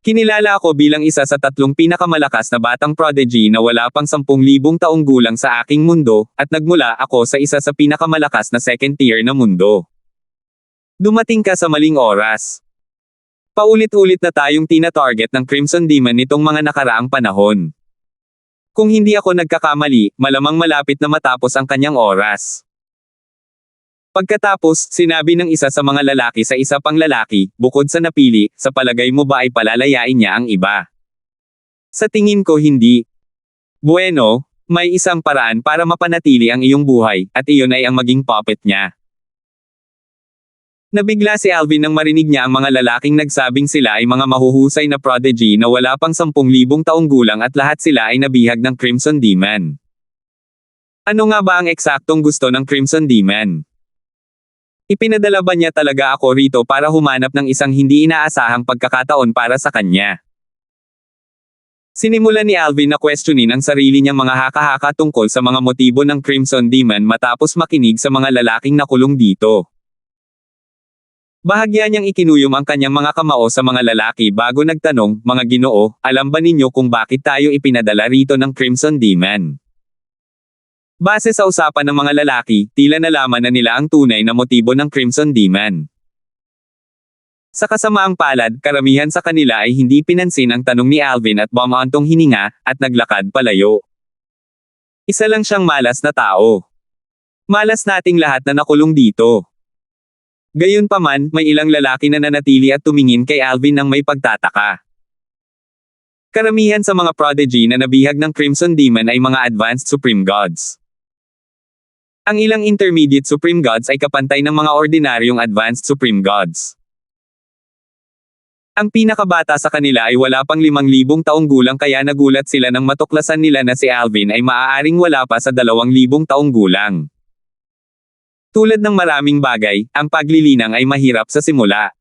Kinilala ako bilang isa sa 3 pinakamalakas na batang prodigy na wala pang 10,000 taong gulang sa aking mundo, at nagmula ako sa isa sa pinakamalakas na second tier na mundo. Dumating ka sa maling oras. Paulit-ulit na tayong tina-target ng Crimson Demon nitong mga nakaraang panahon. Kung hindi ako nagkakamali, malamang malapit na matapos ang kanyang oras. Pagkatapos, sinabi ng isa sa mga lalaki sa isa pang lalaki, bukod sa napili, sa palagay mo ba ay palalayain niya ang iba? Sa tingin ko hindi. Bueno, May isang paraan para mapanatili ang iyong buhay, at iyon ay ang maging puppet niya. Nabigla si Alvin nang marinig niya ang mga lalaking nagsabing sila ay mga mahuhusay na prodigy na wala pang 10,000 taong gulang at lahat sila ay nabihag ng Crimson Demon. Ano nga ba ang eksaktong gusto ng Crimson Demon? Ipinadala ba niya talaga ako rito para humanap ng isang hindi inaasahang pagkakataon para sa kanya? Sinimulan ni Alvin na questionin ang sarili niyang mga haka-haka tungkol sa mga motibo ng Crimson Demon matapos makinig sa mga lalaking nakulong dito. Bahagya niyang ikinuyom ang kanyang mga kamao sa mga lalaki bago nagtanong, "Mga Ginoo, alam ba ninyo kung bakit tayo ipinadala rito ng Crimson Demon?" Base sa usapan ng mga lalaki, tila nalaman na nila ang tunay na motibo ng Crimson Demon. Sa kasamaang palad, karamihan sa kanila ay hindi pinansin ang tanong ni Alvin at bumaantong hininga, at naglakad palayo. Isa lang siyang malas na tao. Malas nating lahat na nakulong dito. Gayunpaman, may ilang lalaki na nanatili at tumingin kay Alvin nang may pagtataka. Karamihan sa mga prodigy na nabihag ng Crimson Demon ay mga advanced Supreme Gods. Ang ilang intermediate Supreme Gods ay kapantay ng mga ordinaryong advanced Supreme Gods. Ang pinakabata sa kanila ay wala pang 5,000 taong gulang kaya nagulat sila nang matuklasan nila na si Alvin ay maaaring wala pa sa 2,000 taong gulang. Tulad ng maraming bagay, ang paglilinang ay mahirap sa simula.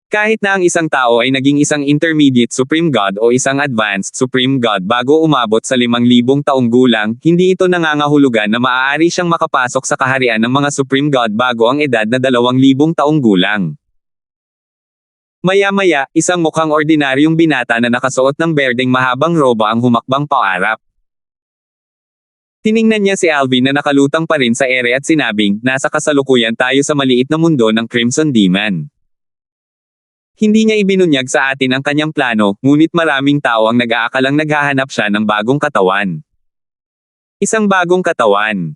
Kahit na ang isang tao ay naging isang intermediate Supreme God o isang advanced Supreme God bago umabot sa 5,000 taong gulang, hindi ito nangangahulugan na maaari siyang makapasok sa kaharian ng mga Supreme God bago ang edad na 2,000 taong gulang. Maya-maya, isang mukhang ordinaryong binata na nakasuot ng berdeng mahabang roba ang humakbang paarap. Tiningnan niya si Alvin na nakalutang pa rin sa ere at sinabing, "Nasa kasalukuyan tayo sa maliit na mundo ng Crimson Demon." Hindi niya ibinunyag sa atin ang kanyang plano, ngunit maraming tao ang nag-aakalang naghahanap siya ng bagong katawan. Isang bagong katawan.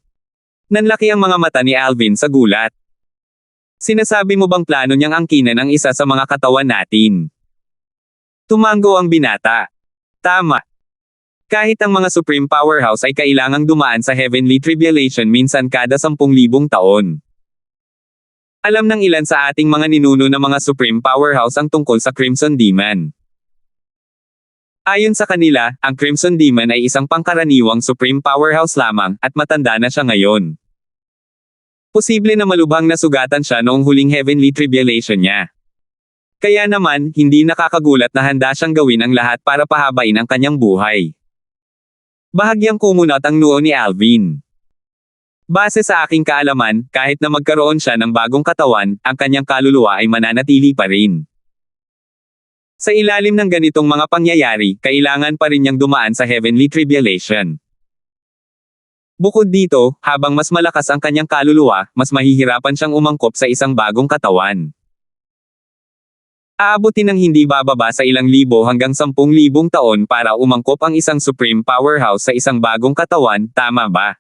Nanlaki ang mga mata ni Alvin sa gulat. Sinasabi mo bang plano niyang angkinan ang isa sa mga katawan natin? Tumango ang binata. Tama. Kahit ang mga Supreme Powerhouse ay kailangang dumaan sa Heavenly Tribulation minsan kada 10,000 taon. Alam ng ilan sa ating mga ninuno na mga Supreme Powerhouse ang tungkol sa Crimson Demon. Ayon sa kanila, ang Crimson Demon ay isang pangkaraniwang Supreme Powerhouse lamang, at matanda na siya ngayon. Posible na malubhang nasugatan siya noong huling Heavenly Tribulation niya. Kaya naman, hindi nakakagulat na handa siyang gawin ang lahat para pahabain ang kanyang buhay. Bahagyang kumunat ang noo ni Alvin. Base sa aking kaalaman, kahit na magkaroon siya ng bagong katawan, ang kanyang kaluluwa ay mananatili pa rin. Sa ilalim ng ganitong mga pangyayari, kailangan pa rin niyang dumaan sa Heavenly Tribulation. Bukod dito, habang mas malakas ang kanyang kaluluwa, mas mahihirapan siyang umangkop sa isang bagong katawan. Aabutin ng hindi bababa sa ilang libo hanggang 10,000 taon para umangkop ang isang Supreme Powerhouse sa isang bagong katawan, tama ba?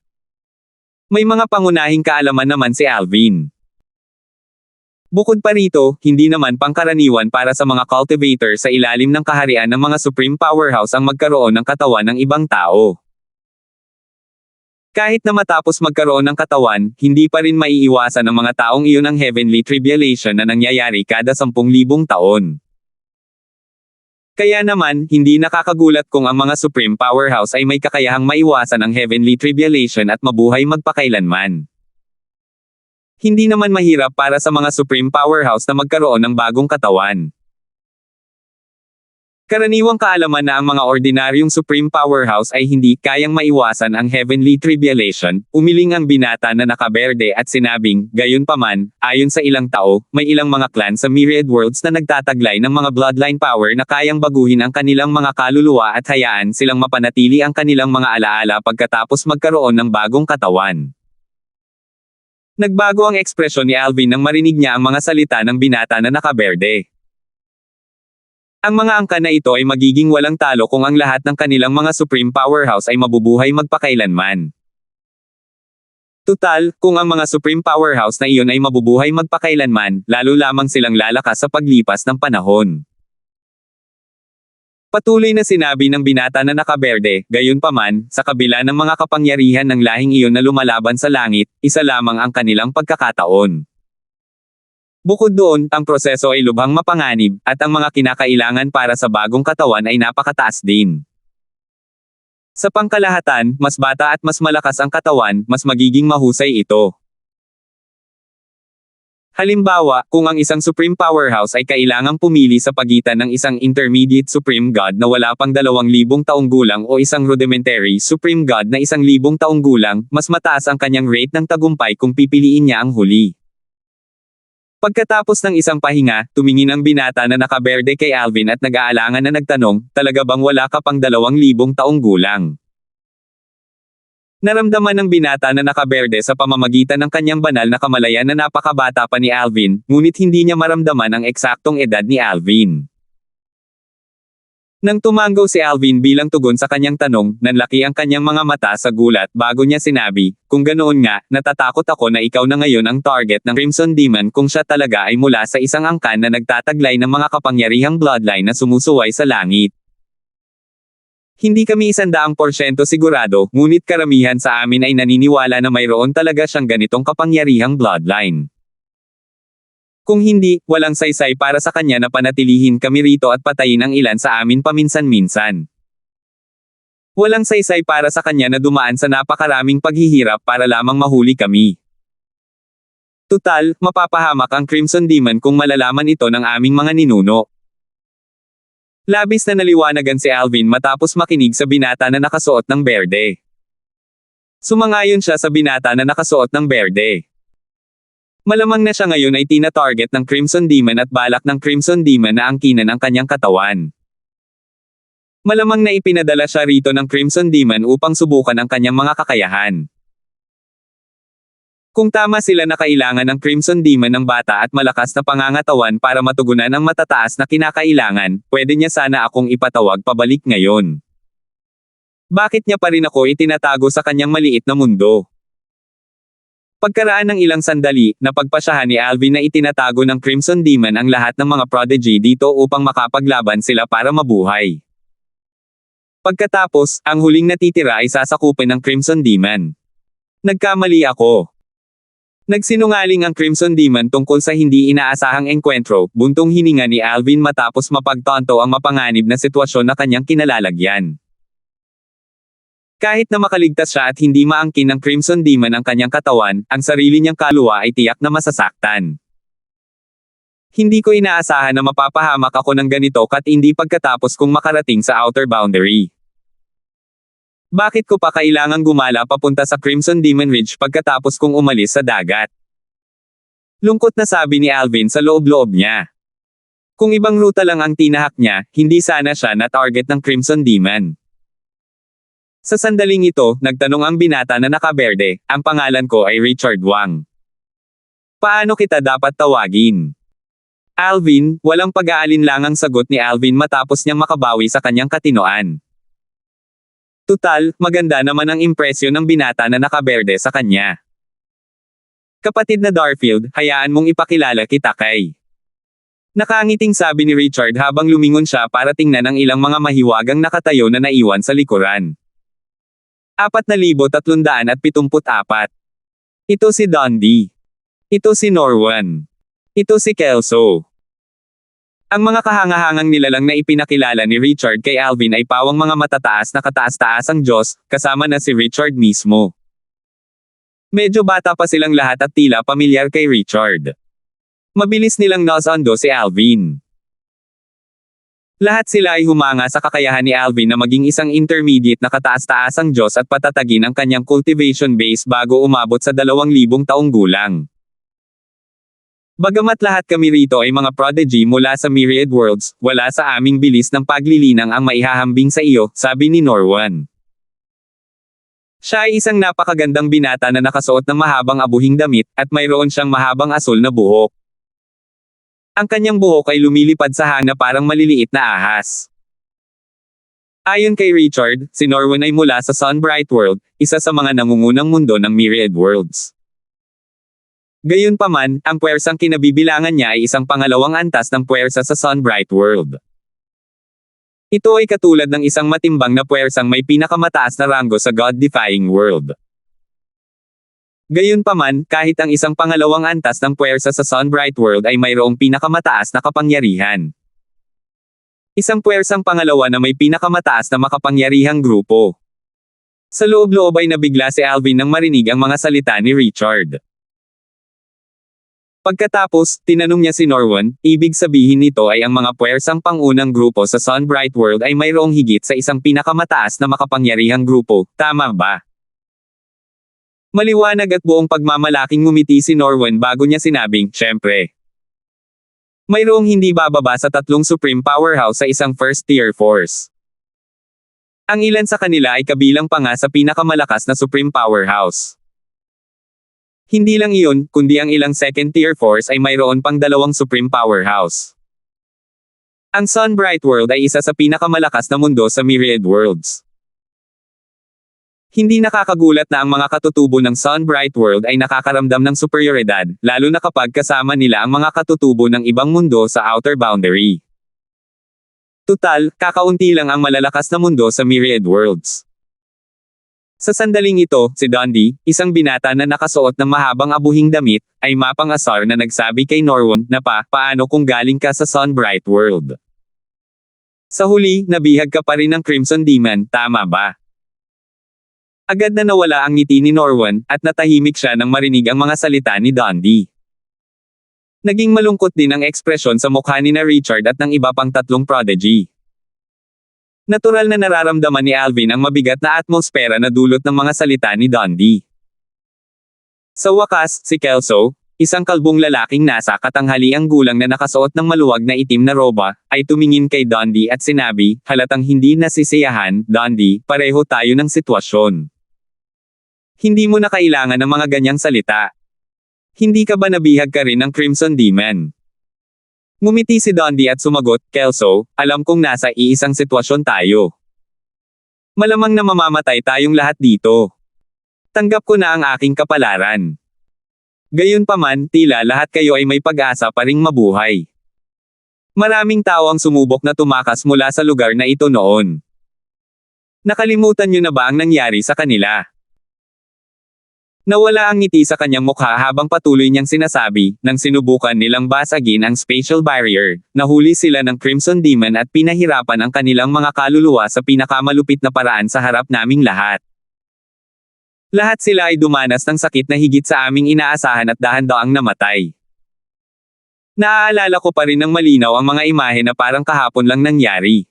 May mga pangunahing kaalaman naman si Alvin. Bukod pa rito, hindi naman pangkaraniwan para sa mga cultivator sa ilalim ng kaharian ng mga Supreme Powerhouse ang magkaroon ng katawan ng ibang tao. Kahit na matapos magkaroon ng katawan, hindi pa rin maiiwasan ng mga taong iyon ang Heavenly Tribulation na nangyayari kada 10,000 taon. Kaya naman, hindi nakakagulat kung ang mga Supreme Powerhouse ay may kakayahang maiwasan ang Heavenly Tribulation at mabuhay magpakailanman. Hindi naman mahirap para sa mga Supreme Powerhouse na magkaroon ng bagong katawan. Karaniwang kaalaman na ang mga ordinaryong Supreme Powerhouse ay hindi kayang maiwasan ang Heavenly Tribulation, umiling ang binata na nakaberde at sinabing, gayunpaman, ayon sa ilang tao, may ilang mga clan sa Myriad Worlds na nagtataglay ng mga bloodline power na kayang baguhin ang kanilang mga kaluluwa at hayaan silang mapanatili ang kanilang mga alaala pagkatapos magkaroon ng bagong katawan. Nagbago ang ekspresyon ni Alvin nang marinig niya ang mga salita ng binata na nakaberde. Ang mga angka na ito ay magiging walang talo kung ang lahat ng kanilang mga Supreme Powerhouse ay mabubuhay magpakailanman. Tutal, kung ang mga Supreme Powerhouse na iyon ay mabubuhay magpakailanman, lalo lamang silang lalakas sa paglipas ng panahon. Patuloy na sinabi ng binata na nakaberde, gayunpaman, sa kabila ng mga kapangyarihan ng lahing iyon na lumalaban sa langit, isa lamang ang kanilang pagkakataon. Bukod doon, ang proseso ay lubhang mapanganib, at ang mga kinakailangan para sa bagong katawan ay napakataas din. Sa pangkalahatan, mas bata at mas malakas ang katawan, mas magiging mahusay ito. Halimbawa, kung ang isang Supreme Powerhouse ay kailangang pumili sa pagitan ng isang Intermediate Supreme God na wala pang 2,000 taong gulang o isang Rudimentary Supreme God na 1,000 taong gulang, mas mataas ang kanyang rate ng tagumpay kung pipiliin niya ang huli. Pagkatapos ng isang pahinga, tumingin ang binata na nakaberde kay Alvin at nag-aalangan na nagtanong, talaga bang wala ka pang 2,000 taong gulang? Naramdaman ng binata na nakaberde sa pamamagitan ng kanyang banal na kamalayan na napakabata pa ni Alvin, ngunit hindi niya maramdaman ang eksaktong edad ni Alvin. Nang tumanggaw si Alvin bilang tugon sa kanyang tanong, nanlaki ang kanyang mga mata sa gulat bago niya sinabi, kung ganoon nga, natatakot ako na ikaw na ngayon ang target ng Crimson Demon kung siya talaga ay mula sa isang angkan na nagtataglay ng mga kapangyarihang bloodline na sumusuway sa langit. Hindi kami 100% sigurado, ngunit karamihan sa amin ay naniniwala na mayroon talaga siyang ganitong kapangyarihang bloodline. Kung hindi, walang saysay para sa kanya na panatilihin kami rito at patayin ang ilan sa amin paminsan-minsan. Walang saysay para sa kanya na dumaan sa napakaraming paghihirap para lamang mahuli kami. Tutal, mapapahamak ang Crimson Demon kung malalaman ito ng aming mga ninuno. Labis na naliwanagan si Alvin matapos makinig sa binata na nakasuot ng berde. Sumangayon siya sa binata na nakasuot ng berde. Malamang na siya ngayon ay tina-target ng Crimson Demon at balak ng Crimson Demon na angkinan ang kanyang katawan. Malamang na ipinadala siya rito ng Crimson Demon upang subukan ang kanyang mga kakayahan. Kung tama sila na kailangan ng Crimson Demon ng bata at malakas na pangangatawan para matugunan ang matataas na kinakailangan, pwede niya sana akong ipatawag pabalik ngayon. Bakit niya pa rin ako itinatago sa kanyang maliit na mundo? Pagkaraan ng ilang sandali, napagpasyahan ni Alvin na itinatago ng Crimson Demon ang lahat ng mga prodigy dito upang makapaglaban sila para mabuhay. Pagkatapos, ang huling natitira ay sasakupin ng Crimson Demon. Nagkamali ako. Nagsinungaling ang Crimson Demon tungkol sa hindi inaasahang engkwentro, buntong hininga ni Alvin matapos mapagtanto ang mapanganib na sitwasyon na kanyang kinalalagyan. Kahit na makaligtas siya at hindi maangkin ng Crimson Demon ang kanyang katawan, ang sarili niyang kaluluwa ay tiyak na masasaktan. Hindi ko inaasahan na mapapahamak ako ng ganito kat hindi pagkatapos kong makarating sa outer boundary. Bakit ko pa kailangang gumala papunta sa Crimson Demon Ridge pagkatapos kong umalis sa dagat? Lungkot na sabi ni Alvin sa loob-loob niya. Kung ibang ruta lang ang tinahak niya, hindi sana siya na target ng Crimson Demon. Sa sandaling ito, nagtanong ang binata na nakaberde, ang pangalan ko ay Richard Wang. Paano kita dapat tawagin? Alvin, walang pag-aalinlangang sagot ni Alvin matapos niyang makabawi sa kanyang katinoan. Tutal, maganda naman ang impresyon ng binata na nakaberde sa kanya. Kapatid na Darfield, hayaan mong ipakilala kita kay. Nakangiting sabi ni Richard habang lumingon siya para tingnan ang ilang mga mahiwagang nakatayo na naiwan sa likuran. 4,374. Ito si Dundee. Ito si Norwan. Ito si Kelso. Ang mga kahangahangang nilalang na ipinakilala ni Richard kay Alvin ay pawang mga matataas na kataas-taasang Diyos, kasama na si Richard mismo. Medyo bata pa silang lahat at tila pamilyar kay Richard. Mabilis nilang nausundo si Alvin. Lahat sila ay humanga sa kakayahan ni Alvin na maging isang intermediate na kataas-taasang Diyos at patatagin ang kanyang cultivation base bago umabot sa 2,000 taong gulang. Bagamat lahat kami rito ay mga prodigy mula sa myriad worlds, wala sa aming bilis ng paglilinang ang maihahambing sa iyo, sabi ni Norwan. Siya ay isang napakagandang binata na nakasuot ng mahabang abuhing damit, at mayroon siyang mahabang asul na buhok. Ang kanyang buhok ay lumilipad sa hangin na parang maliliit na ahas. Ayon kay Richard, si Norwan ay mula sa Sunbright World, isa sa mga nangungunang mundo ng myriad worlds. Gayunpaman, ang puwersang kinabibilangan niya ay isang pangalawang antas ng puwersa sa Sunbright World. Ito ay katulad ng isang matimbang na puwersang may pinakamataas na ranggo sa God-defying world. Gayunpaman, kahit ang isang pangalawang antas ng puwersa sa Sunbright World ay mayroong pinakamataas na kapangyarihan. Isang puwersang pangalawa na may pinakamataas na makapangyarihang grupo. Sa loob-loob ay nabigla si Alvin nang marinig ang mga salita ni Richard. Pagkatapos, tinanong niya si Norwan, ibig sabihin nito ay ang mga puwersang pangunang grupo sa Sunbright World ay mayroong higit sa isang pinakamataas na makapangyarihang grupo, tama ba? Maliwanag at buong pagmamalaking ngumiti si Norwan bago niya sinabing, syempre. Mayroong hindi bababa sa 3 Supreme Powerhouse sa isang first-tier force. Ang ilan sa kanila ay kabilang pa nga sa pinakamalakas na Supreme Powerhouse. Hindi lang iyon, kundi ang ilang second-tier force ay mayroon pang 2 Supreme Powerhouse. Ang Sunbright World ay isa sa pinakamalakas na mundo sa Myriad Worlds. Hindi nakakagulat na ang mga katutubo ng Sunbright World ay nakakaramdam ng superioridad, lalo na kapag kasama nila ang mga katutubo ng ibang mundo sa outer boundary. Tutal, kakaunti lang ang malalakas na mundo sa Myriad Worlds. Sa sandaling ito, si Dundee, isang binata na nakasuot ng mahabang abuhing damit, ay mapang-asar na nagsabi kay Norwan na paano kung galing ka sa Sunbright World. Sa huli, nabihag ka pa rin ng Crimson Demon, tama ba? Agad na nawala ang ngiti ni Norwan, at natahimik siya nang marinig ang mga salita ni Dundee. Naging malungkot din ang ekspresyon sa mukha ni na Richard at ng iba pang 3 prodigy. Natural na nararamdaman ni Alvin ang mabigat na atmosfera na dulot ng mga salita ni Dundee. Sa wakas, si Kelso, isang kalbong lalaking nasa katanghaliang gulang na nakasuot ng maluwag na itim na roba, ay tumingin kay Dundee at sinabi, halatang hindi nasisiyahan, Dundee, pareho tayo ng sitwasyon. Hindi mo na kailangan ng mga ganyang salita. Hindi ka ba nabihag ka rin ng Crimson Demon? Ngumiti si Dundee at sumagot, Kelso, alam kong nasa iisang sitwasyon tayo. Malamang na mamamatay tayong lahat dito. Tanggap ko na ang aking kapalaran. Gayunpaman, tila lahat kayo ay may pag-asa pa ring mabuhay. Maraming tao ang sumubok na tumakas mula sa lugar na ito noon. Nakalimutan niyo na ba ang nangyari sa kanila? Nawala ang ngiti sa kanyang mukha habang patuloy niyang sinasabi, nang sinubukan nilang basagin ang spatial barrier, nahuli sila ng Crimson Demon at pinahirapan ang kanilang mga kaluluwa sa pinakamalupit na paraan sa harap naming lahat. Lahat sila ay dumanas ng sakit na higit sa aming inaasahan at dahan-daang namatay. Naaalala ko pa rin ng malinaw ang mga imahe na parang kahapon lang nangyari.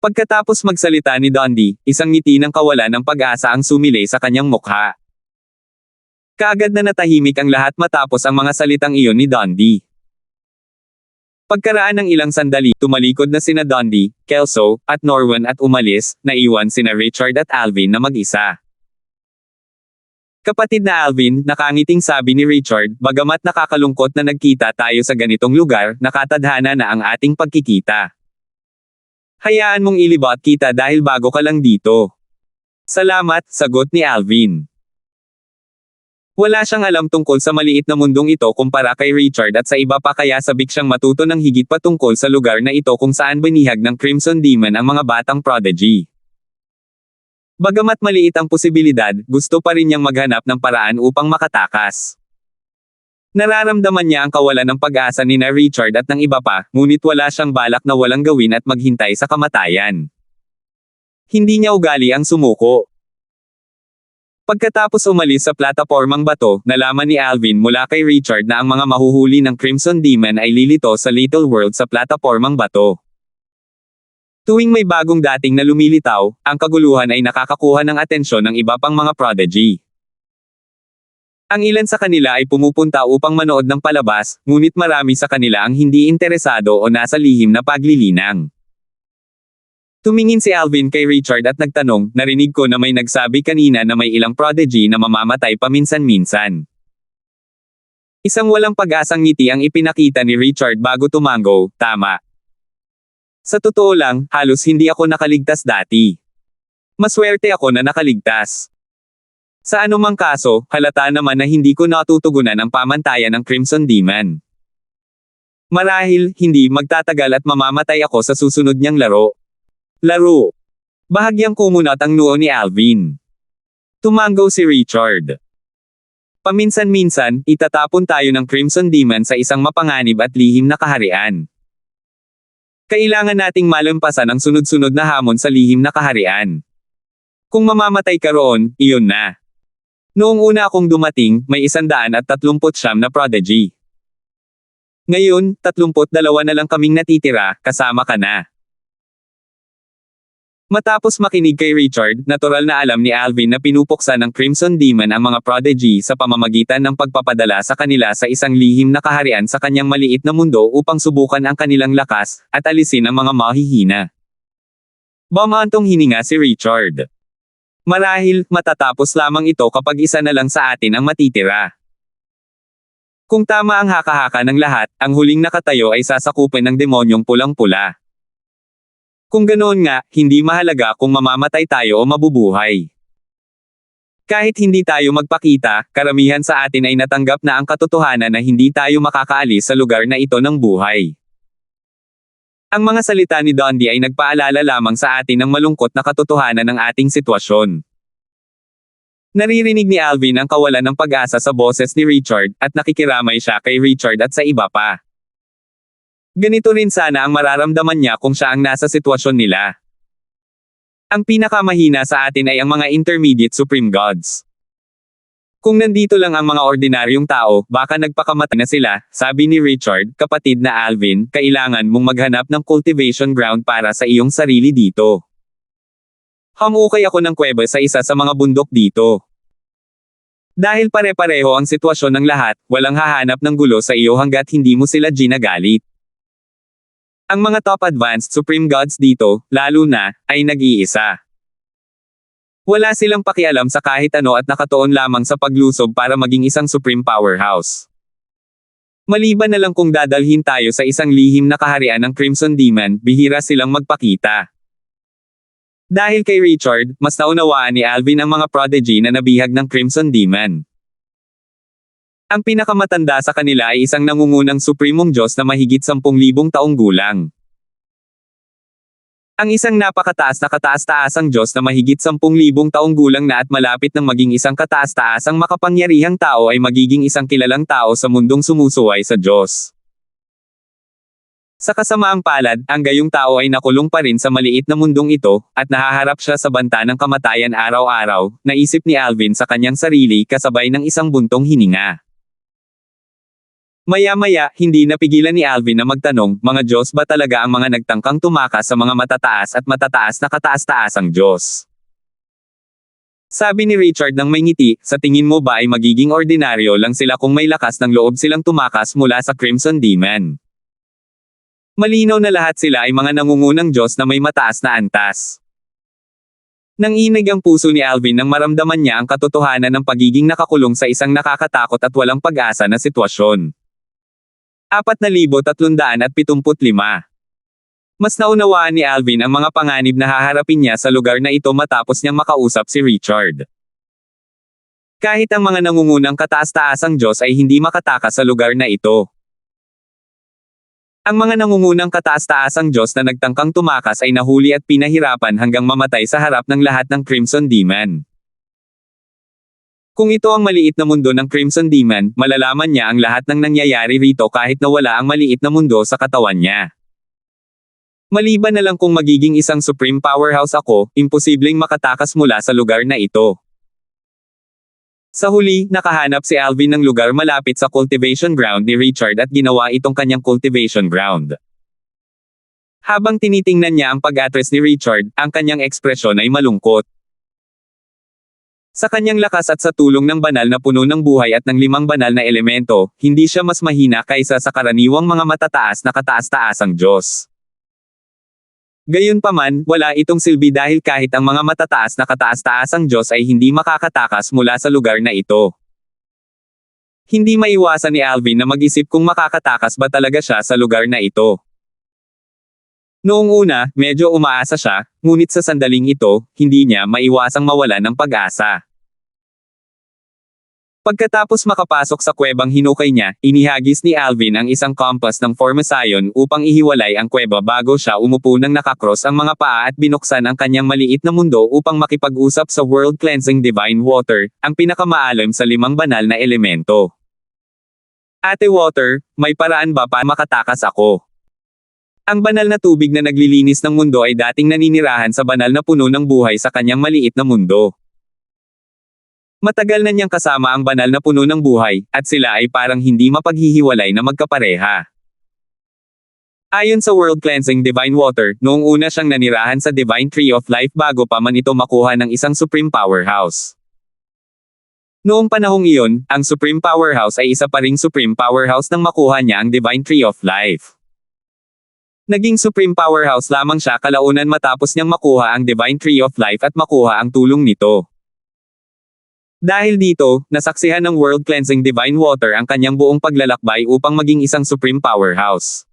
Pagkatapos magsalita ni Dundee, isang ngiti ng kawalan ng pag-asa ang sumilay sa kanyang mukha. Kaagad na natahimik ang lahat matapos ang mga salitang iyon ni Dundee. Pagkaraan ng ilang sandali, tumalikod na sina Dundee, Kelso, at Norwan at umalis, naiwan sina Richard at Alvin na mag-isa. Kapatid na Alvin, nakangiting sabi ni Richard, bagamat nakakalungkot na nagkita tayo sa ganitong lugar, nakatadhana na ang ating pagkikita. Hayaan mong ilibot kita dahil bago ka lang dito. Salamat, sagot ni Alvin. Wala siyang alam tungkol sa maliit na mundong ito kumpara kay Richard at sa iba pa kaya sabik siyang matuto ng higit pa tungkol sa lugar na ito kung saan binihag ng Crimson Demon ang mga batang prodigy. Bagamat maliit ang posibilidad, gusto pa rin niyang maghanap ng paraan upang makatakas. Nararamdaman niya ang kawalan ng pag-asa ni na Richard at ng iba pa, ngunit wala siyang balak na walang gawin at maghintay sa kamatayan. Hindi niya ugali ang sumuko. Pagkatapos umalis sa platapormang bato, nalaman ni Alvin mula kay Richard na ang mga mahuhuli ng Crimson Demon ay lilito sa Little World sa platapormang bato. Tuwing may bagong dating na lumilitaw, ang kaguluhan ay nakakakuha ng atensyon ng iba pang mga prodigy. Ang ilan sa kanila ay pumupunta upang manood ng palabas, ngunit marami sa kanila ang hindi interesado o nasa lihim na paglilinang. Tumingin si Alvin kay Richard at nagtanong, narinig ko na may nagsabi kanina na may ilang prodigy na mamamatay paminsan-minsan. Isang walang pag-asang ngiti ang ipinakita ni Richard bago tumango, tama. Sa totoo lang, halos hindi ako nakaligtas dati. Maswerte ako na nakaligtas. Sa anumang kaso, halata naman na hindi ko natutugunan ang pamantayan ng Crimson Demon. Marahil, hindi magtatagal at mamamatay ako sa susunod niyang laro. Laro. Bahagyang kumunat ang noo ni Alvin. Tumango si Richard. Paminsan-minsan, itatapon tayo ng Crimson Demon sa isang mapanganib at lihim na kaharian. Kailangan nating malampasan ang sunod-sunod na hamon sa lihim na kaharian. Kung mamamatay ka roon, iyon na. Noong una akong dumating, may 139 na prodigy. Ngayon, 32 na lang kaming natitira, kasama ka na. Matapos makinig kay Richard, natural na alam ni Alvin na pinupuksan ng Crimson Demon ang mga prodigy sa pamamagitan ng pagpapadala sa kanila sa isang lihim na kaharian sa kanyang maliit na mundo upang subukan ang kanilang lakas, at alisin ang mga mahihina. Bumantong hininga si Richard. Marahil, matatapos lamang ito kapag isa na lang sa atin ang matitira. Kung tama ang haka-haka ng lahat, ang huling nakatayo ay sasakupin ng demonyong pulang-pula. Kung ganoon nga, hindi mahalaga kung mamamatay tayo o mabubuhay. Kahit hindi tayo magpakita, karamihan sa atin ay natanggap na ang katotohanan na hindi tayo makakaalis sa lugar na ito ng buhay. Ang mga salita ni Dundee ay nagpaalala lamang sa atin ng malungkot na katotohanan ng ating sitwasyon. Naririnig ni Alvin ang kawalan ng pag-asa sa boses ni Richard, at nakikiramay siya kay Richard at sa iba pa. Ganito rin sana ang mararamdaman niya kung siya ang nasa sitwasyon nila. Ang pinakamahina sa atin ay ang mga intermediate supreme gods. Kung nandito lang ang mga ordinaryong tao, baka nagpakamatay na sila, sabi ni Richard, kapatid na Alvin, kailangan mong maghanap ng cultivation ground para sa iyong sarili dito. Hamukay ako ng kuweba sa isa sa mga bundok dito. Dahil pare-pareho ang sitwasyon ng lahat, walang hahanap ng gulo sa iyo hanggat hindi mo sila ginagalit. Ang mga top advanced supreme gods dito, lalo na, ay nag-iisa. Wala silang pakialam sa kahit ano at nakatuon lamang sa paglusob para maging isang supreme powerhouse. Maliban na lang kung dadalhin tayo sa isang lihim na kaharian ng Crimson Demon, bihira silang magpakita. Dahil kay Richard, mas naunawaan ni Alvin ang mga prodigy na nabihag ng Crimson Demon. Ang pinakamatanda sa kanila ay isang nangungunang suprimong Diyos na mahigit 10,000 taong gulang. Ang isang napakataas na kataas-taasang Diyos na mahigit 10,000 taong gulang na at malapit ng maging isang kataas-taasang makapangyarihang tao ay magiging isang kilalang tao sa mundong sumusuway sa Diyos. Sa kasamaang palad, ang gayong tao ay nakulong pa rin sa maliit na mundong ito, at nahaharap siya sa banta ng kamatayan araw-araw, naisip ni Alvin sa kanyang sarili kasabay ng isang buntong hininga. Maya-maya, hindi napigilan ni Alvin na magtanong, mga Diyos ba talaga ang mga nagtangkang tumakas sa mga matataas at matataas na kataas-taasang Diyos? Sabi ni Richard ng may ngiti, sa tingin mo ba ay magiging ordinaryo lang sila kung may lakas ng loob silang tumakas mula sa Crimson Demon? Malinaw na lahat sila ay mga nangungunang Diyos na may mataas na antas. Nanginig ang puso ni Alvin nang maramdaman niya ang katotohanan ng pagiging nakakulong sa isang nakakatakot at walang pag-asa na sitwasyon. 4,375. Mas naunawaan ni Alvin ang mga panganib na haharapin niya sa lugar na ito matapos niyang makausap si Richard. Kahit ang mga nangungunang kataas-taasang Diyos ay hindi makatakas sa lugar na ito. Ang mga nangungunang kataas-taasang Diyos na nagtangkang tumakas ay nahuli at pinahirapan hanggang mamatay sa harap ng lahat ng Crimson Demon. Kung ito ang maliit na mundo ng Crimson Demon, malalaman niya ang lahat ng nangyayari rito kahit na wala ang maliit na mundo sa katawan niya. Maliban na lang kung magiging isang supreme powerhouse ako, imposibleng makatakas mula sa lugar na ito. Sa huli, nakahanap si Alvin ng lugar malapit sa cultivation ground ni Richard at ginawa itong kanyang cultivation ground. Habang tinitingnan niya ang pag-address ni Richard, ang kanyang ekspresyon ay malungkot. Sa kanyang lakas at sa tulong ng banal na puno ng buhay at ng 5 banal na elemento, hindi siya mas mahina kaysa sa karaniwang mga matataas na kataas-taasang Diyos. Gayunpaman, wala itong silbi dahil kahit ang mga matataas na kataas-taasang Diyos ay hindi makakatakas mula sa lugar na ito. Hindi maiwasan ni Alvin na mag-isip kung makakatakas ba talaga siya sa lugar na ito. Noong una, medyo umaasa siya, ngunit sa sandaling ito, hindi niya maiwasang mawala ng pag-asa. Pagkatapos makapasok sa kuwebang hinukay niya, inihagis ni Alvin ang isang compass ng Formosayon upang ihiwalay ang kuweba bago siya umupo ng nakakross ang mga paa at binuksan ang kanyang maliit na mundo upang makipag-usap sa world cleansing divine water, ang pinakamaalam sa 5 banal na elemento. Ate Water, may paraan ba para makatakas ako? Ang banal na tubig na naglilinis ng mundo ay dating naninirahan sa banal na puno ng buhay sa kanyang maliit na mundo. Matagal na niyang kasama ang banal na puno ng buhay, at sila ay parang hindi mapaghihiwalay na magkapareha. Ayon sa World Cleansing Divine Water, noong una siyang nanirahan sa Divine Tree of Life bago pa man ito makuha ng isang Supreme Powerhouse. Noong panahong iyon, ang Supreme Powerhouse ay isa pa ring Supreme Powerhouse nang makuha niya ang Divine Tree of Life. Naging Supreme Powerhouse lamang siya kalaunan matapos niyang makuha ang Divine Tree of Life at makuha ang tulong nito. Dahil dito, nasaksihan ng World Cleansing Divine Water ang kanyang buong paglalakbay upang maging isang Supreme Powerhouse.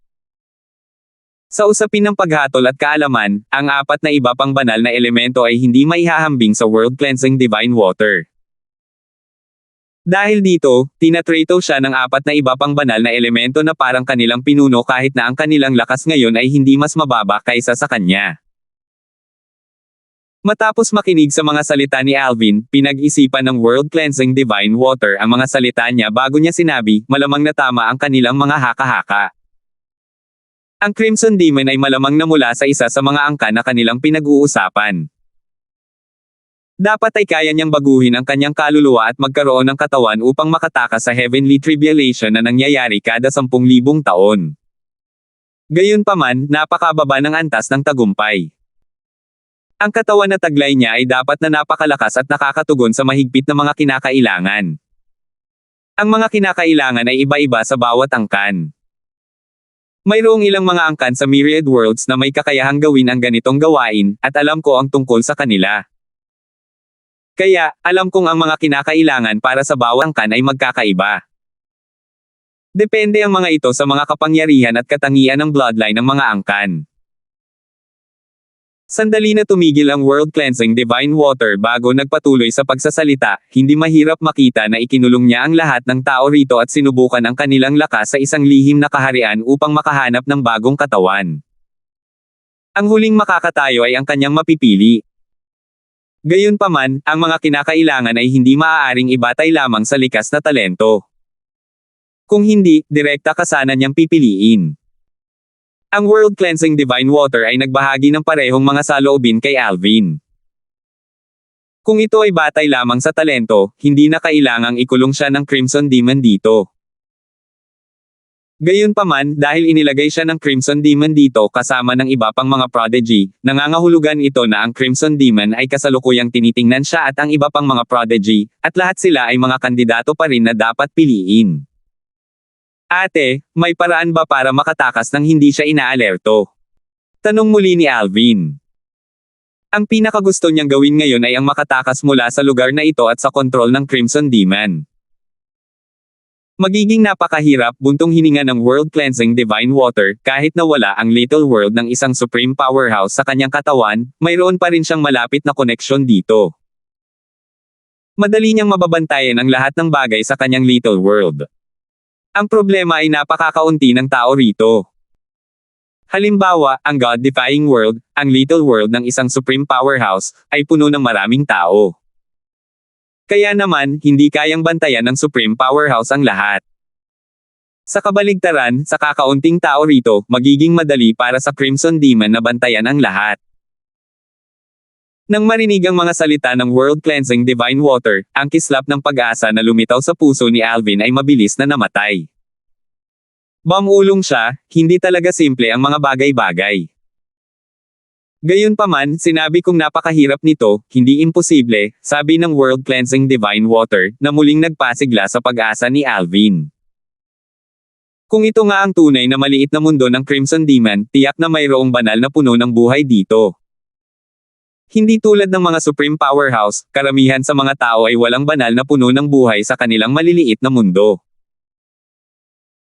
Sa usapin ng paghatol at kaalaman, ang 4 na iba pang banal na elemento ay hindi maihahambing sa World Cleansing Divine Water. Dahil dito, tinatrato siya ng 4 na iba pang banal na elemento na parang kanilang pinuno kahit na ang kanilang lakas ngayon ay hindi mas mababa kaysa sa kanya. Matapos makinig sa mga salita ni Alvin, pinag-isipan ng World Cleansing Divine Water ang mga salita niya bago niya sinabi, malamang na tama ang kanilang mga haka-haka. Ang Crimson Demon ay malamang na mula sa isa sa mga angka na kanilang pinag-uusapan. Dapat ay kaya niyang baguhin ang kanyang kaluluwa at magkaroon ng katawan upang makatakas sa heavenly tribulation na nangyayari kada 10,000 taon. Gayunpaman, napakababa ng antas ng tagumpay. Ang katawan na taglay niya ay dapat na napakalakas at nakakatugon sa mahigpit na mga kinakailangan. Ang mga kinakailangan ay iba-iba sa bawat angkan. Mayroong ilang mga angkan sa myriad worlds na may kakayahang gawin ang ganitong gawain, at alam ko ang tungkol sa kanila. Kaya, alam kong ang mga kinakailangan para sa bawat angkan ay magkakaiba. Depende ang mga ito sa mga kapangyarihan at katangian ng bloodline ng mga angkan. Sandali na tumigil ang World Cleansing Divine Water bago nagpatuloy sa pagsasalita, hindi mahirap makita na ikinulong niya ang lahat ng tao rito at sinubukan ang kanilang lakas sa isang lihim na kaharian upang makahanap ng bagong katawan. Ang huling makakatayo ay ang kanyang mapipili. Gayunpaman, ang mga kinakailangan ay hindi maaaring ibatay lamang sa likas na talento. Kung hindi, direkta ka sana niyang pipiliin. Ang World Cleansing Divine Water ay nagbahagi ng parehong mga saloobin kay Alvin. Kung ito ay batay lamang sa talento, hindi na kailangang ikulong siya ng Crimson Demon dito. Gayunpaman, dahil inilagay siya ng Crimson Demon dito kasama ng iba pang mga prodigy, nangangahulugan ito na ang Crimson Demon ay kasalukuyang tinitingnan siya at ang iba pang mga prodigy, at lahat sila ay mga kandidato pa rin na dapat piliin. Ate, may paraan ba para makatakas nang hindi siya inaalerto? Tanong muli ni Alvin. Ang pinakagusto niyang gawin ngayon ay ang makatakas mula sa lugar na ito at sa kontrol ng Crimson Demon. Magiging napakahirap buntong hininga ng World Cleansing Divine Water, kahit na wala ang little world ng isang Supreme Powerhouse sa kanyang katawan, mayroon pa rin siyang malapit na koneksyon dito. Madali niyang mababantayan ang lahat ng bagay sa kanyang little world. Ang problema ay napakakaunti ng tao rito. Halimbawa, ang God-defying world, ang little world ng isang Supreme Powerhouse, ay puno ng maraming tao. Kaya naman, hindi kayang bantayan ng Supreme Powerhouse ang lahat. Sa kabaligtaran, sa kakaunting tao rito, magiging madali para sa Crimson Demon na bantayan ang lahat. Nang marinig ang mga salita ng World Cleansing Divine Water, ang kislap ng pag-asa na lumitaw sa puso ni Alvin ay mabilis na namatay. Bamulong siya, hindi talaga simple ang mga bagay-bagay. Gayunpaman, sinabi kong napakahirap nito, hindi imposible, sabi ng World Cleansing Divine Water, na muling nagpasigla sa pag-asa ni Alvin. Kung ito nga ang tunay na maliit na mundo ng Crimson Demon, tiyak na mayroong banal na puno ng buhay dito. Hindi tulad ng mga Supreme Powerhouse, karamihan sa mga tao ay walang banal na puno ng buhay sa kanilang maliliit na mundo.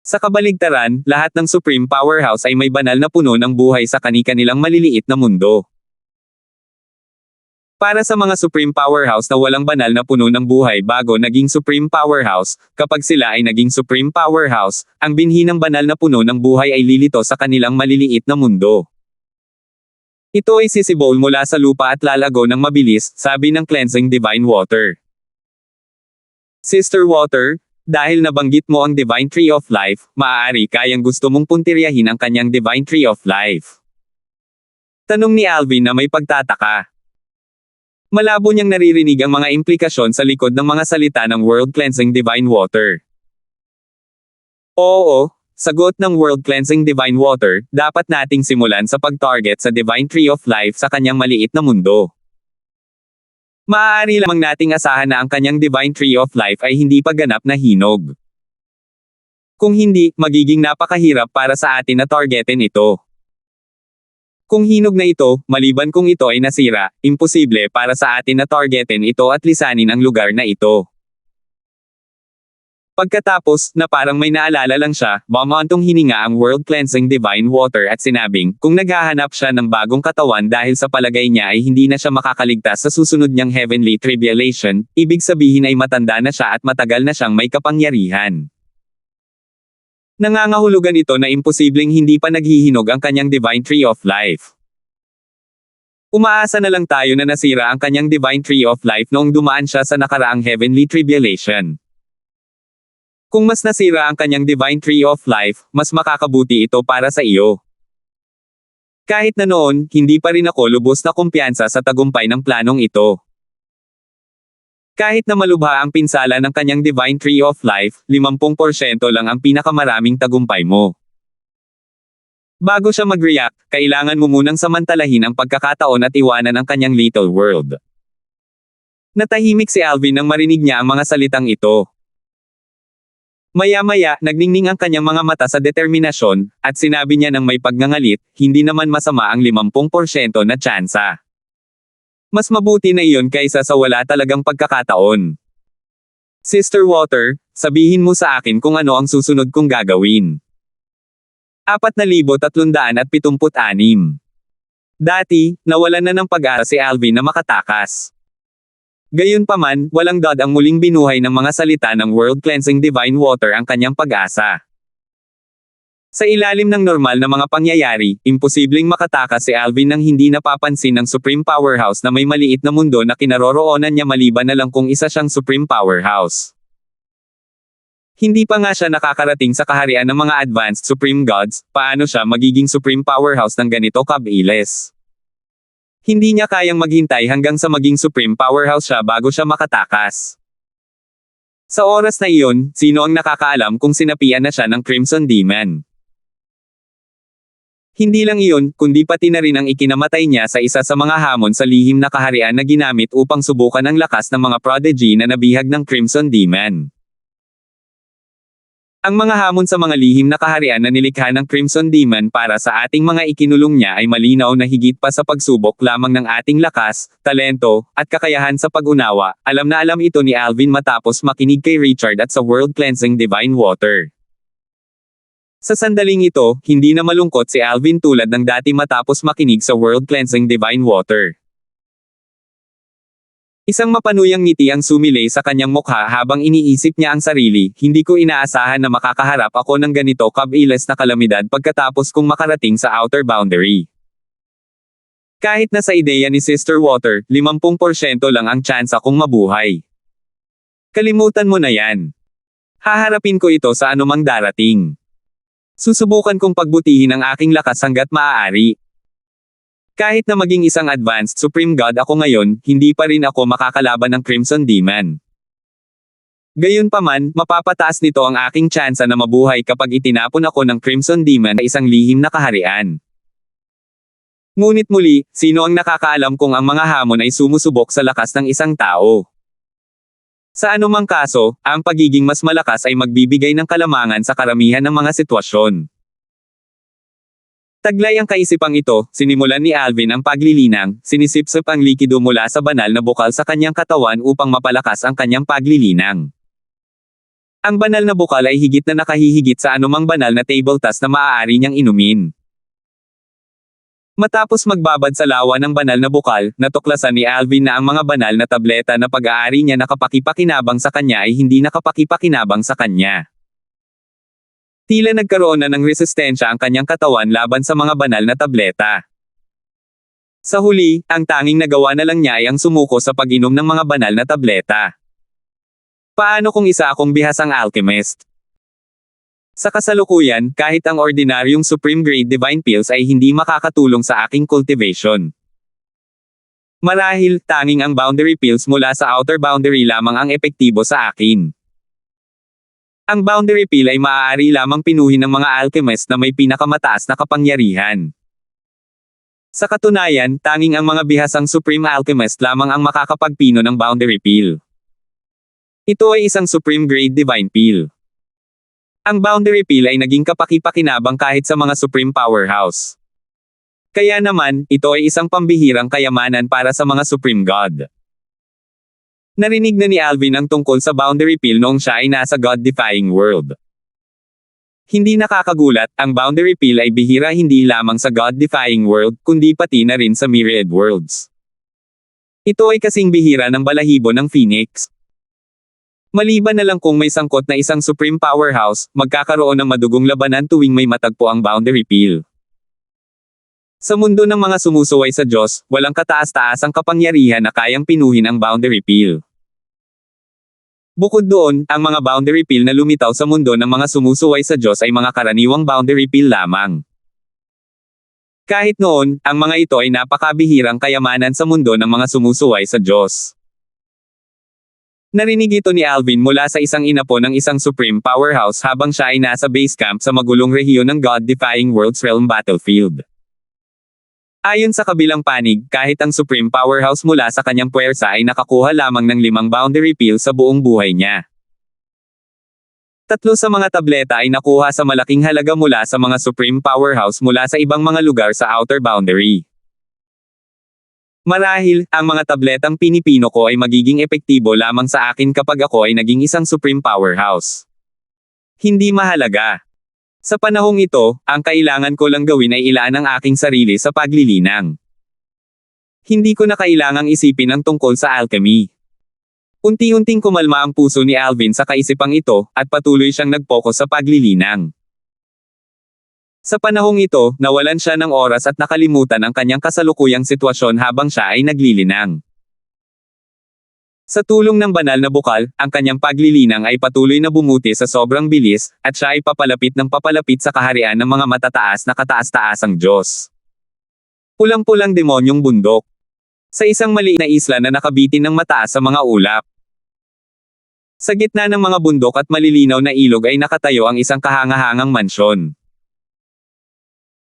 Sa kabaligtaran, lahat ng Supreme Powerhouse ay may banal na puno ng buhay sa kani-kanilang maliliit na mundo. Para sa mga Supreme Powerhouse na walang banal na puno ng buhay bago naging Supreme Powerhouse, kapag sila ay naging Supreme Powerhouse, ang binhi ng banal na puno ng buhay ay lilito sa kanilang maliliit na mundo. Ito ay sisibol mula sa lupa at lalago ng mabilis, sabi ng cleansing divine water. Sister Water, dahil nabanggit mo ang Divine Tree of Life, maaari kayang gusto mong puntiryahin ang kanyang Divine Tree of Life. Tanong ni Alvin na may pagtataka. Malabo niyang naririnig ang mga implikasyon sa likod ng mga salita ng World Cleansing Divine Water. Oo, sagot ng World Cleansing Divine Water, dapat nating simulan sa pag-target sa Divine Tree of Life sa kanyang maliit na mundo. Maaari lamang nating asahan na ang kanyang Divine Tree of Life ay hindi pa ganap na hinog. Kung hindi, magiging napakahirap para sa atin na targetin ito. Kung hinog na ito, maliban kung ito ay nasira, imposible para sa atin na targetin ito at lisanin ang lugar na ito. Pagkatapos, na parang may naalala lang siya, bumantong hininga ang World Cleansing Divine Water at sinabing, kung naghahanap siya ng bagong katawan dahil sa palagay niya ay hindi na siya makakaligtas sa susunod niyang heavenly tribulation, ibig sabihin ay matanda na siya at matagal na siyang may kapangyarihan. Nangangahulugan ito na imposibleng hindi pa naghihinog ang kanyang Divine Tree of Life. Umaasa na lang tayo na nasira ang kanyang Divine Tree of Life noong dumaan siya sa nakaraang heavenly tribulation. Kung mas nasira ang kanyang Divine Tree of Life, mas makakabuti ito para sa iyo. Kahit na noon, hindi pa rin ako lubos na kumpiyansa sa tagumpay ng planong ito. Kahit na malubha ang pinsala ng kanyang Divine Tree of Life, 50% lang ang pinakamaraming tagumpay mo. Bago siya mag-react, kailangan mo munang samantalahin ang pagkakataon at iwanan ang kanyang little world. Natahimik si Alvin nang marinig niya ang mga salitang ito. Maya-maya, nagningning ang kanyang mga mata sa determinasyon, at sinabi niya ng may pagngangalit, hindi naman masama ang 50% na tsansa. Mas mabuti na iyon kaysa sa wala talagang pagkakataon. Sister Water, sabihin mo sa akin kung ano ang susunod kong gagawin. 4,376. Dati, nawalan na ng pag-asa si Alvin na makatakas. Gayunpaman, walang dad ang muling binuhay ng mga salita ng World Cleansing Divine Water ang kanyang pag-asa. Sa ilalim ng normal na mga pangyayari, imposibleng makatakas si Alvin nang hindi napapansin ng Supreme Powerhouse na may maliit na mundo na kinaroroonan niya maliban na lang kung isa siyang Supreme Powerhouse. Hindi pa nga siya nakakarating sa kaharian ng mga advanced Supreme Gods, paano siya magiging Supreme Powerhouse ng ganito kabilis? Hindi niya kayang maghintay hanggang sa maging Supreme Powerhouse siya bago siya makatakas. Sa oras na iyon, sino ang nakakaalam kung sinapian na siya ng Crimson Demon? Hindi lang iyon, kundi pati na rin ang ikinamatay niya sa isa sa mga hamon sa lihim na kaharian na ginamit upang subukan ang lakas ng mga prodigy na nabihag ng Crimson Demon. Ang mga hamon sa mga lihim na kaharian na nilikha ng Crimson Demon para sa ating mga ikinulong niya ay malinaw na higit pa sa pagsubok lamang ng ating lakas, talento, at kakayahan sa pag-unawa. Alam na alam ito ni Alvin matapos makinig kay Richard at sa World Cleansing Divine Water. Sa sandaling ito, hindi na malungkot si Alvin tulad ng dati matapos makinig sa World Cleansing Divine Water. Isang mapanuyang ngiti ang sumilay sa kanyang mukha habang iniisip niya ang sarili, hindi ko inaasahan na makakaharap ako ng ganito kabilis na kalamidad pagkatapos kong makarating sa outer boundary. Kahit na sa ideya ni Sister Water, 50% lang ang tsansa kong mabuhay. Kalimutan mo na yan. Haharapin ko ito sa anumang darating. Susubukan kong pagbutihin ang aking lakas hanggat maaari. Kahit na maging isang advanced Supreme God ako ngayon, hindi pa rin ako makakalaban ng Crimson Demon. Gayunpaman, mapapataas nito ang aking tsansa na mabuhay kapag itinapon ako ng Crimson Demon sa isang lihim na kaharian. Ngunit muli, sino ang nakakaalam kung ang mga hamon ay sumusubok sa lakas ng isang tao? Sa anumang kaso, ang pagiging mas malakas ay magbibigay ng kalamangan sa karamihan ng mga sitwasyon. Taglay ang kaisipang ito, sinimulan ni Alvin ang paglilinang, sinisipsip ang likido mula sa banal na bukal sa kanyang katawan upang mapalakas ang kanyang paglilinang. Ang banal na bukal ay higit na nakahihigit sa anumang banal na table tas na maaari niyang inumin. Matapos magbabad sa lawa ng banal na bukal, natuklasan ni Alvin na ang mga banal na tableta na pag-aari niya nakapakipakinabang sa kanya ay hindi nakapakipakinabang sa kanya. Tila nagkaroon na ng resistensya ang kanyang katawan laban sa mga banal na tableta. Sa huli, ang tanging nagawa na lang niya ay ang sumuko sa pag-inom ng mga banal na tableta. Paano kung isa akong bihasang alchemist? Sa kasalukuyan, kahit ang ordinaryong Supreme Grade Divine Pills ay hindi makakatulong sa aking cultivation. Marahil, tanging ang Boundary Pills mula sa Outer Boundary lamang ang epektibo sa akin. Ang Boundary Pill ay maaari lamang pinuhin ng mga alchemist na may pinakamataas na kapangyarihan. Sa katunayan, tanging ang mga bihasang Supreme Alchemist lamang ang makakapagpino ng Boundary Pill. Ito ay isang Supreme Grade Divine Pill. Ang Boundary Pill ay naging kapakipakinabang kahit sa mga Supreme Powerhouse. Kaya naman, ito ay isang pambihirang kayamanan para sa mga Supreme God. Narinig na ni Alvin ang tungkol sa Boundary Pill noong siya ay nasa God-defying world. Hindi nakakagulat, ang Boundary Pill ay bihira hindi lamang sa God-defying world, kundi pati na rin sa Myriad Worlds. Ito ay kasing bihira ng balahibo ng Phoenix. Maliban na lang kung may sangkot na isang Supreme Powerhouse, magkakaroon ng madugong labanan tuwing may matagpo ang Boundary Pill. Sa mundo ng mga sumusuway sa Diyos, walang kataas-taasang kapangyarihan na kayang pinuhin ang Boundary Pill. Bukod doon, ang mga Boundary Pill na lumitaw sa mundo ng mga sumusuway sa Diyos ay mga karaniwang Boundary Pill lamang. Kahit noon, ang mga ito ay napakabihirang kayamanan sa mundo ng mga sumusuway sa Diyos. Narinig ito ni Alvin mula sa isang inapo ng isang Supreme Powerhouse habang siya ay nasa base camp sa magulong rehiyon ng God-defying World's Realm Battlefield. Ayon sa kabilang panig, kahit ang Supreme Powerhouse mula sa kanyang puwersa ay nakakuha lamang ng 5 Boundary Pill sa buong buhay niya. 3 sa mga tableta ay nakuha sa malaking halaga mula sa mga Supreme Powerhouse mula sa ibang mga lugar sa Outer Boundary. Marahil, ang mga tabletang pinipino ko ay magiging epektibo lamang sa akin kapag ako ay naging isang Supreme Powerhouse. Hindi mahalaga. Sa panahong ito, ang kailangan ko lang gawin ay ilaan ang aking sarili sa paglilinang. Hindi ko na kailangang isipin ang tungkol sa alchemy. Unti-unting kumalma ang puso ni Alvin sa kaisipang ito, at patuloy siyang nag-focus sa paglilinang. Sa panahong ito, nawalan siya ng oras at nakalimutan ang kanyang kasalukuyang sitwasyon habang siya ay naglilinang. Sa tulong ng banal na bukal, ang kanyang paglilinang ay patuloy na bumuti sa sobrang bilis, at siya ay papalapit ng papalapit sa kaharian ng mga matataas na kataas-taasang Diyos. Pulang-pulang demonyong bundok. Sa isang maliit na isla na nakabitin ng mataas sa mga ulap. Sa gitna ng mga bundok at malilinaw na ilog ay nakatayo ang isang kahangahangang mansyon.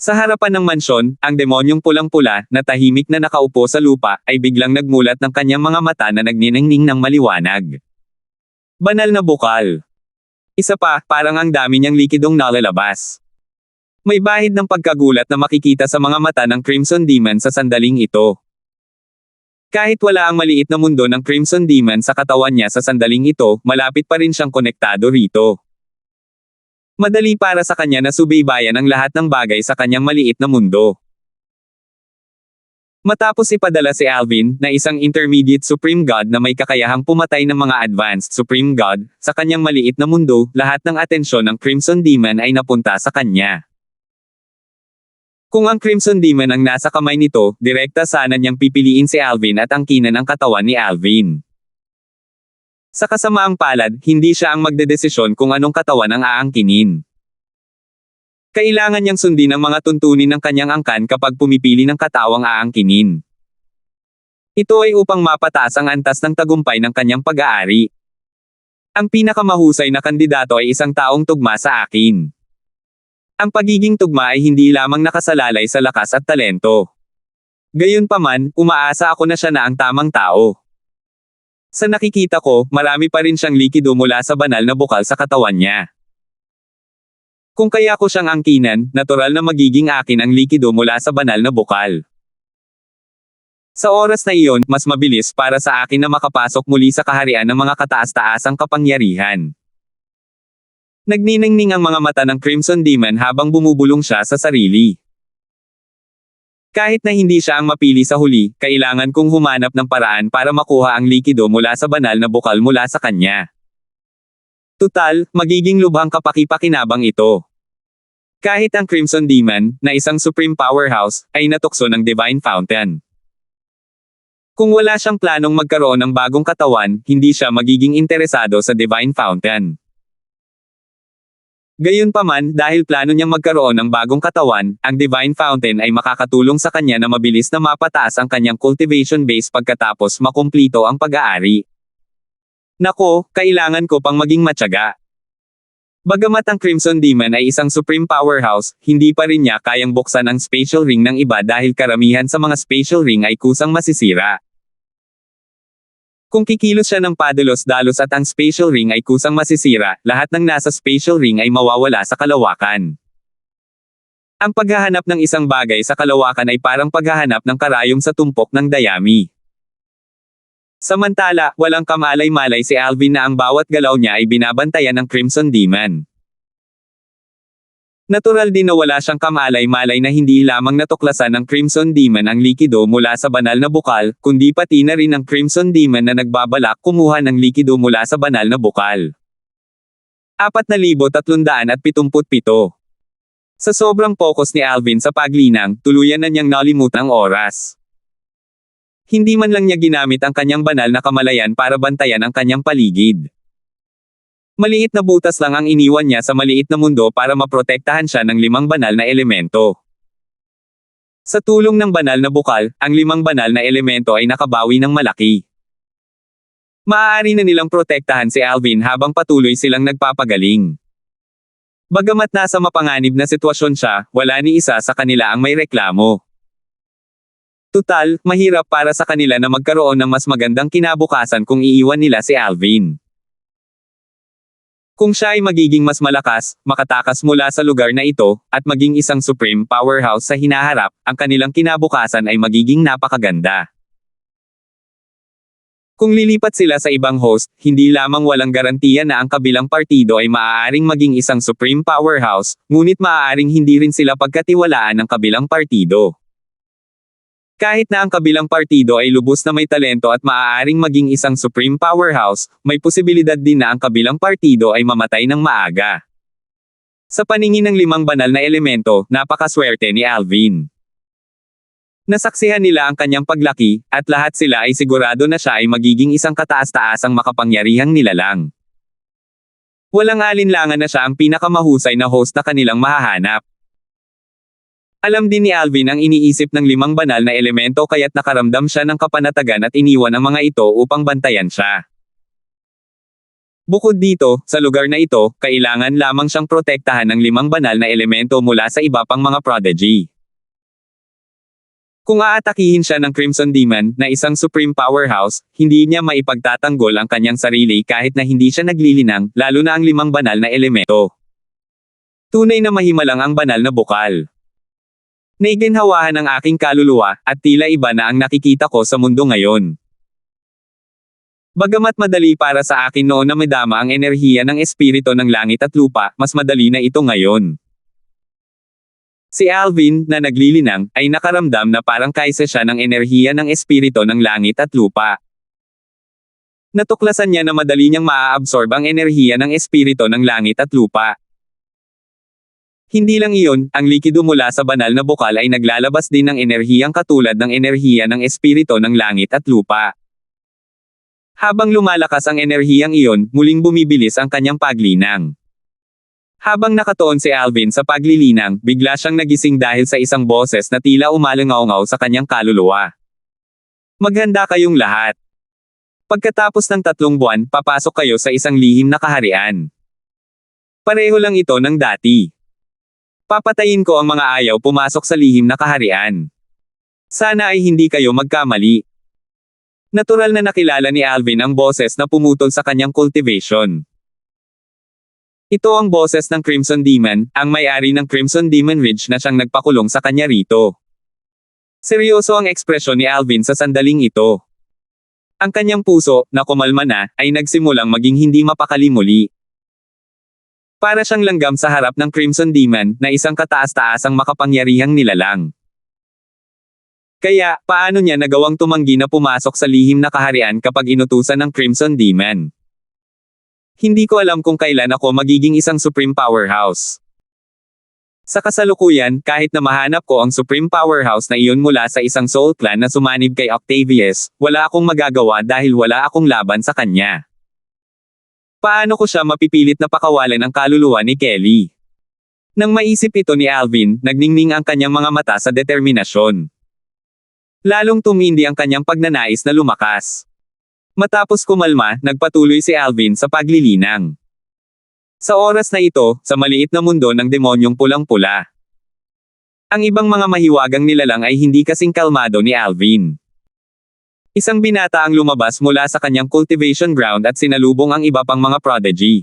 Sa harapan ng mansyon, ang demonyong pulang-pula, na tahimik na nakaupo sa lupa, ay biglang nagmulat ng kanyang mga mata na nagniningning ng maliwanag. Banal na bukal. Isa pa, parang ang dami niyang likidong nalalabas. May bahid ng pagkagulat na makikita sa mga mata ng Crimson Demon sa sandaling ito. Kahit wala ang maliit na mundo ng Crimson Demon sa katawan niya sa sandaling ito, malapit pa rin siyang konektado rito. Madali para sa kanya na subaybayan ang lahat ng bagay sa kanyang maliit na mundo. Matapos ipadala si Alvin, na isang intermediate Supreme God na may kakayahang pumatay ng mga advanced Supreme God, sa kanyang maliit na mundo, lahat ng atensyon ng Crimson Demon ay napunta sa kanya. Kung ang Crimson Demon ang nasa kamay nito, direkta sana niyang pipiliin si Alvin at angkinan ang katawan ni Alvin. Sa kasamaang palad, hindi siya ang magdedesisyon kung anong katawan ang aangkinin. Kailangan niyang sundin ang mga tuntunin ng kanyang angkan kapag pumipili ng katawang aangkinin. Ito ay upang mapataas ang antas ng tagumpay ng kanyang pag-aari. Ang pinakamahusay na kandidato ay isang taong tugma sa akin. Ang pagiging tugma ay hindi lamang nakasalalay sa lakas at talento. Gayunpaman, umaasa ako na siya na ang tamang tao. Sa nakikita ko, marami pa rin siyang likido mula sa banal na bukal sa katawan niya. Kung kaya ko siyang angkinan, natural na magiging akin ang likido mula sa banal na bukal. Sa oras na iyon, mas mabilis para sa akin na makapasok muli sa kaharian ng mga kataas-taasang kapangyarihan. Nagniningning ang mga mata ng Crimson Demon habang bumubulong siya sa sarili. Kahit na hindi siya ang mapili sa huli, kailangan kong humanap ng paraan para makuha ang likido mula sa banal na bukal mula sa kanya. Tutal, magiging lubhang kapaki-pakinabang ito. Kahit ang Crimson Demon, na isang supreme powerhouse, ay natukso ng Divine Fountain. Kung wala siyang planong magkaroon ng bagong katawan, hindi siya magiging interesado sa Divine Fountain. Gayunpaman, dahil plano niyang magkaroon ng bagong katawan, ang Divine Fountain ay makakatulong sa kanya na mabilis na mapataas ang kanyang cultivation base pagkatapos makumplito ang pag-aari. Nako, kailangan ko pang maging matyaga. Bagamat ang Crimson Demon ay isang supreme powerhouse, hindi pa rin niya kayang buksan ang spatial ring ng iba dahil karamihan sa mga spatial ring ay kusang masisira. Kung kikilos siya ng padalos-dalos at ang spatial ring ay kusang masisira, lahat ng nasa spatial ring ay mawawala sa kalawakan. Ang paghahanap ng isang bagay sa kalawakan ay parang paghahanap ng karayom sa tumpok ng dayami. Samantala, walang kamalay-malay si Alvin na ang bawat galaw niya ay binabantayan ng Crimson Demon. Natural din na wala siyang kamalay-malay na hindi lamang natuklasan ng Crimson Demon ang likido mula sa banal na bukal, kundi pati na rin ang Crimson Demon na nagbabalak kumuha ng likido mula sa banal na bukal. 4,377. Sa sobrang focus ni Alvin sa paglinang, tuluyan na niyang nalimutan ang oras. Hindi man lang niya ginamit ang kanyang banal na kamalayan para bantayan ang kanyang paligid. Maliit na butas lang ang iniwan niya sa maliit na mundo para maprotektahan siya ng 5 banal na elemento. Sa tulong ng banal na bukal, ang 5 banal na elemento ay nakabawi ng malaki. Maaari na nilang protektahan si Alvin habang patuloy silang nagpapagaling. Bagamat nasa mapanganib na sitwasyon siya, wala ni isa sa kanila ang may reklamo. Tutal, mahirap para sa kanila na magkaroon ng mas magandang kinabukasan kung iiwan nila si Alvin. Kung siya ay magiging mas malakas, makatakas mula sa lugar na ito, at maging isang supreme powerhouse sa hinaharap, ang kanilang kinabukasan ay magiging napakaganda. Kung lilipat sila sa ibang host, hindi lamang walang garantiya na ang kabilang partido ay maaaring maging isang supreme powerhouse, ngunit maaaring hindi rin sila pagkatiwalaan ng kabilang partido. Kahit na ang kabilang partido ay lubos na may talento at maaaring maging isang supreme powerhouse, may posibilidad din na ang kabilang partido ay mamatay ng maaga. Sa paningin ng 5 banal na elemento, napakaswerte ni Alvin. Nasaksihan nila ang kanyang paglaki, at lahat sila ay sigurado na siya ay magiging isang kataas-taasang makapangyarihang nilalang. Walang alinlangan na siya ang pinakamahusay na host na kanilang mahahanap. Alam din ni Alvin ang iniisip ng 5 banal na elemento kaya't nakaramdam siya ng kapanatagan at iniwan ang mga ito upang bantayan siya. Bukod dito, sa lugar na ito, kailangan lamang siyang protektahan ng 5 banal na elemento mula sa iba pang mga prodigy. Kung aatakihin siya ng Crimson Demon, na isang supreme powerhouse, hindi niya maipagtatanggol ang kanyang sarili kahit na hindi siya naglilinang, lalo na ang 5 banal na elemento. Tunay na mahimalang ang banal na bukal. Naiginhawahan ang aking kaluluwa, at tila iba na ang nakikita ko sa mundo ngayon. Bagamat madali para sa akin noon na madama ang enerhiya ng espiritu ng langit at lupa, mas madali na ito ngayon. Si Alvin, na naglilinang, ay nakaramdam na parang kaisa siya ng enerhiya ng espiritu ng langit at lupa. Natuklasan niya na madali niyang maaabsorb ang enerhiya ng espiritu ng langit at lupa. Hindi lang iyon, ang likido mula sa banal na bukal ay naglalabas din ng enerhiyang katulad ng enerhiya ng espiritu ng langit at lupa. Habang lumalakas ang enerhiyang iyon, muling bumibilis ang kanyang paglinang. Habang nakatuon si Alvin sa paglilinang, bigla siyang nagising dahil sa isang boses na tila umalangaw-ngaw sa kanyang kaluluwa. Maghanda kayong lahat. Pagkatapos ng 3 buwan, papasok kayo sa isang lihim na kaharian. Pareho lang ito ng dati. Papatayin ko ang mga ayaw pumasok sa lihim na kaharian. Sana ay hindi kayo magkamali. Natural na nakilala ni Alvin ang boses na pumutol sa kanyang cultivation. Ito ang boses ng Crimson Demon, ang may-ari ng Crimson Demon Ridge na siyang nagpakulong sa kanya rito. Seryoso ang ekspresyon ni Alvin sa sandaling ito. Ang kanyang puso, na kumalma na, ay nagsimulang maging hindi mapakali muli. Para siyang langgam sa harap ng Crimson Demon, na isang kataas-taasang makapangyarihang nilalang. Kaya, paano niya nagawang tumanggi na pumasok sa lihim na kaharian kapag inutusan ng Crimson Demon? Hindi ko alam kung kailan ako magiging isang Supreme Powerhouse. Sa kasalukuyan, kahit na mahanap ko ang Supreme Powerhouse na iyon mula sa isang Soul Clan na sumanib kay Octavius, wala akong magagawa dahil wala akong laban sa kanya. Paano ko siya mapipilit na pakawalan ang kaluluwa ni Kelly? Nang maisip ito ni Alvin, nagningning ang kanyang mga mata sa determinasyon. Lalong tumindi ang kanyang pagnanais na lumakas. Matapos kumalma, nagpatuloy si Alvin sa paglilinang. Sa oras na ito, sa maliit na mundo ng demonyong pulang-pula. Ang ibang mga mahiwagang nilalang ay hindi kasing kalmado ni Alvin. Isang binata ang lumabas mula sa kanyang cultivation ground at sinalubong ang iba pang mga prodigy.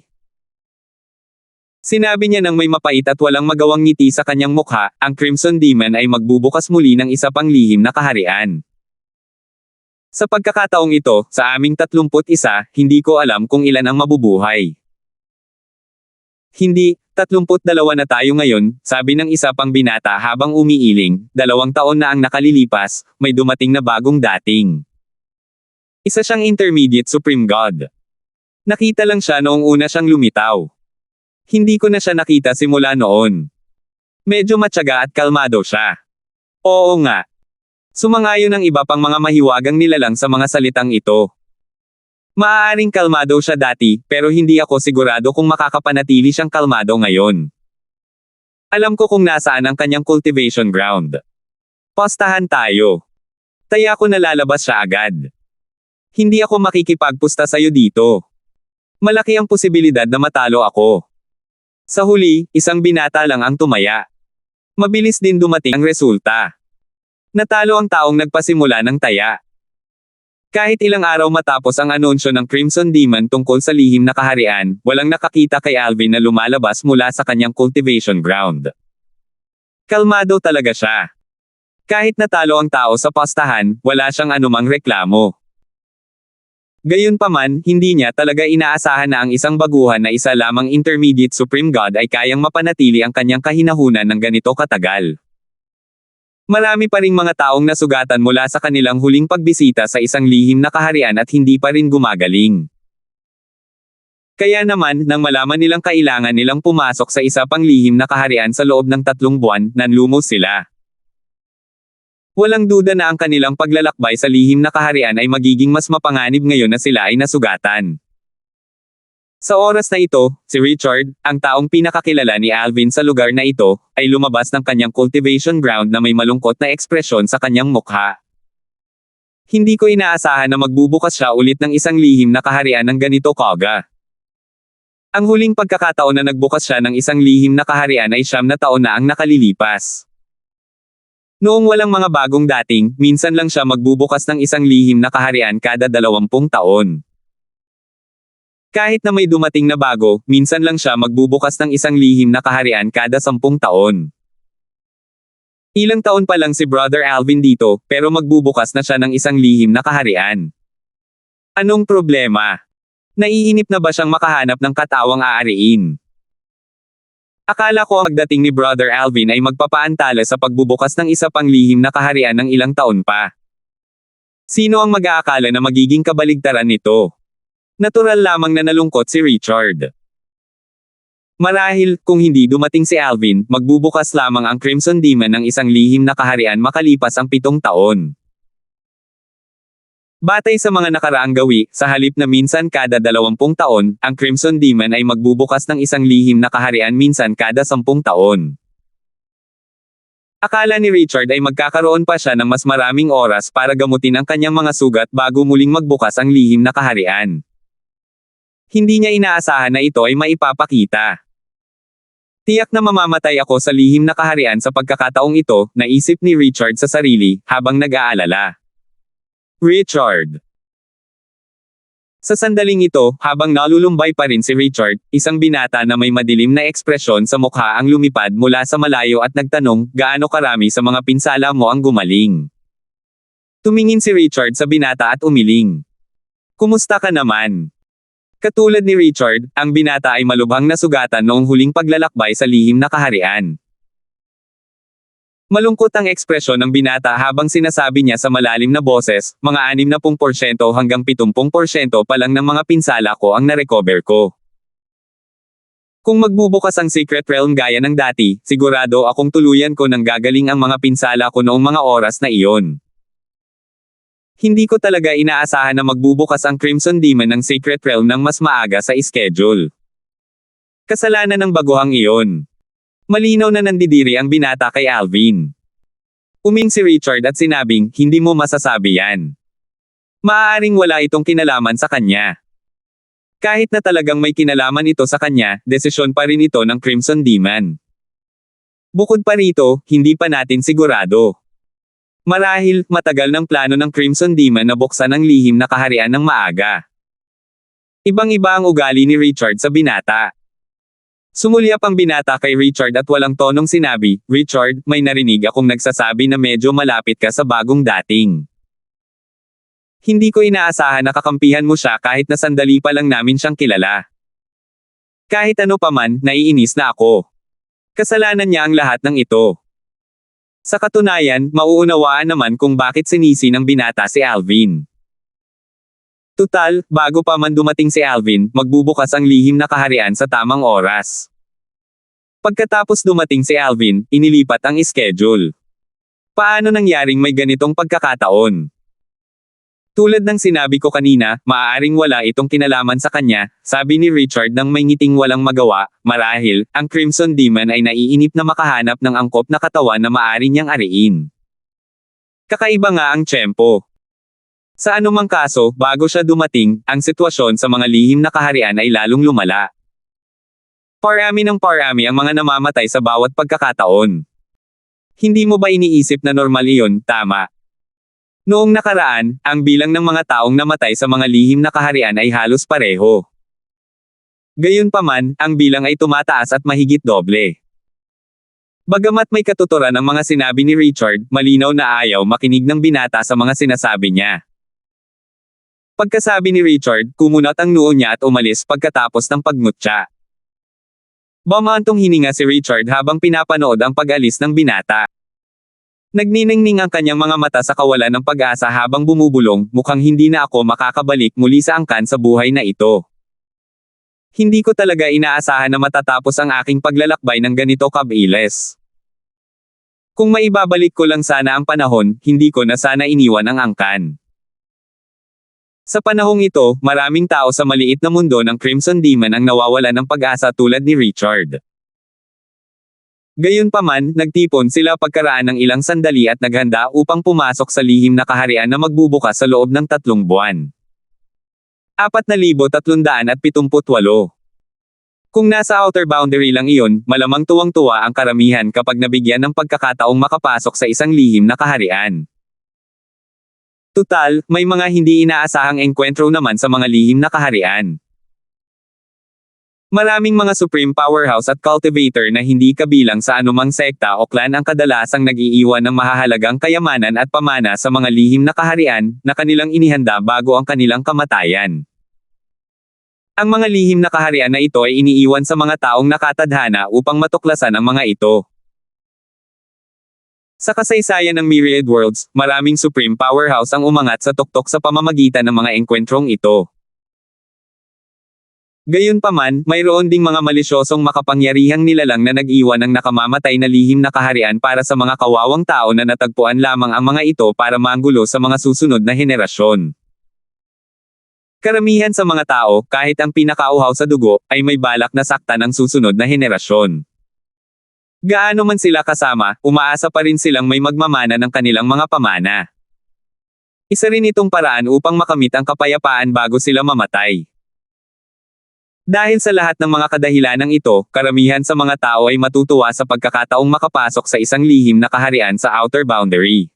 Sinabi niya nang may mapait at walang magawang ngiti sa kanyang mukha, ang Crimson Demon ay magbubukas muli ng isa pang lihim na kaharian. Sa pagkakataong ito, sa aming 31, hindi ko alam kung ilan ang mabubuhay. Hindi, 32 na tayo ngayon, sabi ng isa pang binata habang umiiling, 2 taon na ang nakalilipas, may dumating na bagong dating. Isa siyang intermediate Supreme God. Nakita lang siya noong una siyang lumitaw. Hindi ko na siya nakita simula noon. Medyo matyaga at kalmado siya. Oo nga. Sumangayon ang iba pang mga mahiwagang nilalang sa mga salitang ito. Maaaring kalmado siya dati, pero hindi ako sigurado kung makakapanatili siyang kalmado ngayon. Alam ko kung nasaan ang kanyang cultivation ground. Postahan tayo. Taya ko na lalabas siya agad. Hindi ako makikipagpusta sa'yo dito. Malaki ang posibilidad na matalo ako. Sa huli, isang binata lang ang tumaya. Mabilis din dumating ang resulta. Natalo ang taong nagpasimula ng taya. Kahit ilang araw matapos ang anunsyo ng Crimson Demon tungkol sa lihim na kaharian, walang nakakita kay Alvin na lumalabas mula sa kanyang cultivation ground. Kalmado talaga siya. Kahit natalo ang tao sa postahan, wala siyang anumang reklamo. Gayunpaman, hindi niya talaga inaasahan na ang isang baguhan na isa lamang intermediate Supreme God ay kayang mapanatili ang kanyang kahinahunan ng ganito katagal. Marami pa ring mga taong nasugatan mula sa kanilang huling pagbisita sa isang lihim na kaharian at hindi pa rin gumagaling. Kaya naman, nang malaman nilang kailangan nilang pumasok sa isa pang lihim na kaharian sa loob ng 3 buwan, nanlumos sila. Walang duda na ang kanilang paglalakbay sa lihim na kaharian ay magiging mas mapanganib ngayon na sila ay nasugatan. Sa oras na ito, si Richard, ang taong pinakakilala ni Alvin sa lugar na ito, ay lumabas ng kanyang cultivation ground na may malungkot na ekspresyon sa kanyang mukha. Hindi ko inaasahan na magbubukas siya ulit ng isang lihim na kaharian ng ganito kaga. Ang huling pagkakataon na nagbukas siya ng isang lihim na kaharian ay 9 na taon na ang nakalilipas. Noong walang mga bagong dating, minsan lang siya magbubukas ng isang lihim na kaharian kada 20 taon. Kahit na may dumating na bago, minsan lang siya magbubukas ng isang lihim na kaharian kada 10 taon. Ilang taon pa lang si Brother Alvin dito, pero magbubukas na siya ng isang lihim na kaharian. Anong problema? Naiinip na ba siyang makahanap ng katawang aariin? Akala ko ang pagdating ni Brother Alvin ay magpapaantala sa pagbubukas ng isa pang lihim na kaharian ng ilang taon pa. Sino ang mag-aakala na magiging kabaligtaran nito? Natural lamang na nalungkot si Richard. Marahil, kung hindi dumating si Alvin, magbubukas lamang ang Crimson Demon ng isang lihim na kaharian makalipas ang 7 taon. Batay sa mga nakaraang gawi, sa halip na minsan kada 20 taon, ang Crimson Demon ay magbubukas ng isang lihim na kaharian minsan kada 10 taon. Akala ni Richard ay magkakaroon pa siya ng mas maraming oras para gamutin ang kanyang mga sugat bago muling magbukas ang lihim na kaharian. Hindi niya inaasahan na ito ay maipapakita. Tiyak na mamamatay ako sa lihim na kaharian sa pagkakataong ito, naisip ni Richard sa sarili, habang nag-aalala. Richard. Sa sandaling ito, habang nalulumbay pa rin si Richard, isang binata na may madilim na ekspresyon sa mukha ang lumipad mula sa malayo at nagtanong, gaano karami sa mga pinsala mo ang gumaling? Tumingin si Richard sa binata at umiling. Kumusta ka naman? Katulad ni Richard, ang binata ay malubhang nasugatan noong huling paglalakbay sa lihim na kaharian. Malungkot ang ekspresyon ng binata habang sinasabi niya sa malalim na boses, mga 60% hanggang 70% pa lang ng mga pinsala ko ang na-recover ko. Kung magbubukas ang Secret Realm gaya ng dati, sigurado akong tuluyan ko nang gagaling ang mga pinsala ko noong mga oras na iyon. Hindi ko talaga inaasahan na magbubukas ang Crimson Demon ng Secret Realm ng mas maaga sa schedule. Kasalanan ng baguhang iyon. Malinaw na nandidiri ang binata kay Alvin. Uming si Richard at sinabing, hindi mo masasabi yan. Maaaring wala itong kinalaman sa kanya. Kahit na talagang may kinalaman ito sa kanya, desisyon pa rin ito ng Crimson Demon. Bukod pa rito, hindi pa natin sigurado. Marahil, matagal ng plano ng Crimson Demon na buksan ang lihim na kaharian ng maaga. Ibang-iba ang ugali ni Richard sa binata. Sumulyap ang binata kay Richard at walang tonong sinabi, Richard, may narinig akong nagsasabi na medyo malapit ka sa bagong dating. Hindi ko inaasahan na kakampihan mo siya kahit na sandali pa lang namin siyang kilala. Kahit ano pa man, naiinis na ako. Kasalanan niya ang lahat ng ito. Sa katunayan, mauunawaan naman kung bakit sinisi ng binata si Alvin. Tutal, bago pa man dumating si Alvin, magbubukas ang lihim na kaharian sa tamang oras. Pagkatapos dumating si Alvin, inilipat ang schedule. Paano nangyaring may ganitong pagkakataon? Tulad ng sinabi ko kanina, maaaring wala itong kinalaman sa kanya, sabi ni Richard nang may ngiting walang magawa, marahil, ang Crimson Demon ay naiinip na makahanap ng angkop na katawan na maaari niyang ariin. Kakaiba nga ang tiyempo. Sa anumang kaso, bago siya dumating, ang sitwasyon sa mga lihim na kaharian ay lalong lumala. Parami ng parami ang mga namamatay sa bawat pagkakataon. Hindi mo ba iniisip na normal iyon, tama? Noong nakaraan, ang bilang ng mga taong namatay sa mga lihim na kaharian ay halos pareho. Gayunpaman, ang bilang ay tumataas at mahigit doble. Bagamat may katuturan ang mga sinabi ni Richard, malinaw na ayaw makinig ng binata sa mga sinasabi niya. Pagkasabi ni Richard, kumunat ang noo niya at umalis pagkatapos ng pagngutya. Bumantong hininga si Richard habang pinapanood ang pag-alis ng binata. Nagniningning ang kanyang mga mata sa kawalan ng pag-asa habang bumubulong, mukhang hindi na ako makakabalik muli sa angkan sa buhay na ito. Hindi ko talaga inaasahan na matatapos ang aking paglalakbay ng ganito kabilis. Kung maibabalik ko lang sana ang panahon, hindi ko na sana iniwan ang angkan. Sa panahong ito, maraming tao sa maliit na mundo ng Crimson Demon ang nawawalan ng pag-asa tulad ni Richard. Gayunpaman, nagtipon sila pagkaraan ng ilang sandali at naghanda upang pumasok sa lihim na kaharian na magbubukas sa loob ng 3 buwan. 4,378. Kung nasa outer boundary lang iyon, malamang tuwang-tuwa ang karamihan kapag nabigyan ng pagkakataong makapasok sa isang lihim na kaharian. Tutal, may mga hindi inaasahang engkwentro naman sa mga lihim na kaharian. Maraming mga supreme powerhouse at cultivator na hindi kabilang sa anumang sekta o clan ang kadalasang nag-iiwan ng mahahalagang kayamanan at pamana sa mga lihim na kaharian na kanilang inihanda bago ang kanilang kamatayan. Ang mga lihim na kaharian na ito ay iniiwan sa mga taong nakatadhana upang matuklasan ang mga ito. Sa kasaysayan ng Myriad Worlds, maraming supreme powerhouse ang umangat sa tuktok sa pamamagitan ng mga engkwentrong ito. Gayunpaman, mayroon ding mga malisyosong makapangyarihang nilalang na nag-iwan ng nakamamatay na lihim na kaharian para sa mga kawawang tao na natagpuan lamang ang mga ito para manggulo sa mga susunod na henerasyon. Karamihan sa mga tao, kahit ang pinakauhaw sa dugo, ay may balak na saktan ang susunod na henerasyon. Gaano man sila kasama, umaasa pa rin silang may magmamana ng kanilang mga pamana. Isa rin itong paraan upang makamit ang kapayapaan bago sila mamatay. Dahil sa lahat ng mga kadahilanang ito, karamihan sa mga tao ay matutuwa sa pagkakataong makapasok sa isang lihim na kaharian sa outer boundary.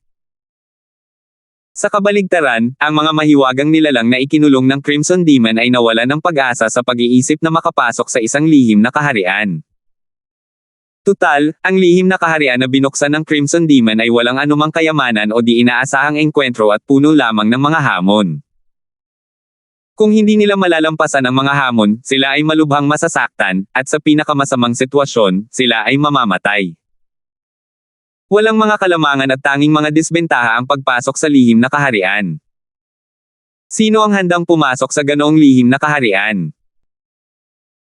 Sa kabaligtaran, ang mga mahiwagang nilalang na ikinulong ng Crimson Demon ay nawalan ng pag-asa sa pag-iisip na makapasok sa isang lihim na kaharian. Tutal, ang lihim na kaharian na binuksan ng Crimson Demon ay walang anumang kayamanan o di inaasahang engkwentro at puno lamang ng mga hamon. Kung hindi nila malalampasan ang mga hamon, sila ay malubhang masasaktan, at sa pinakamasamang sitwasyon, sila ay mamamatay. Walang mga kalamangan at tanging mga disbentaha ang pagpasok sa lihim na kaharian. Sino ang handang pumasok sa ganoong lihim na kaharian?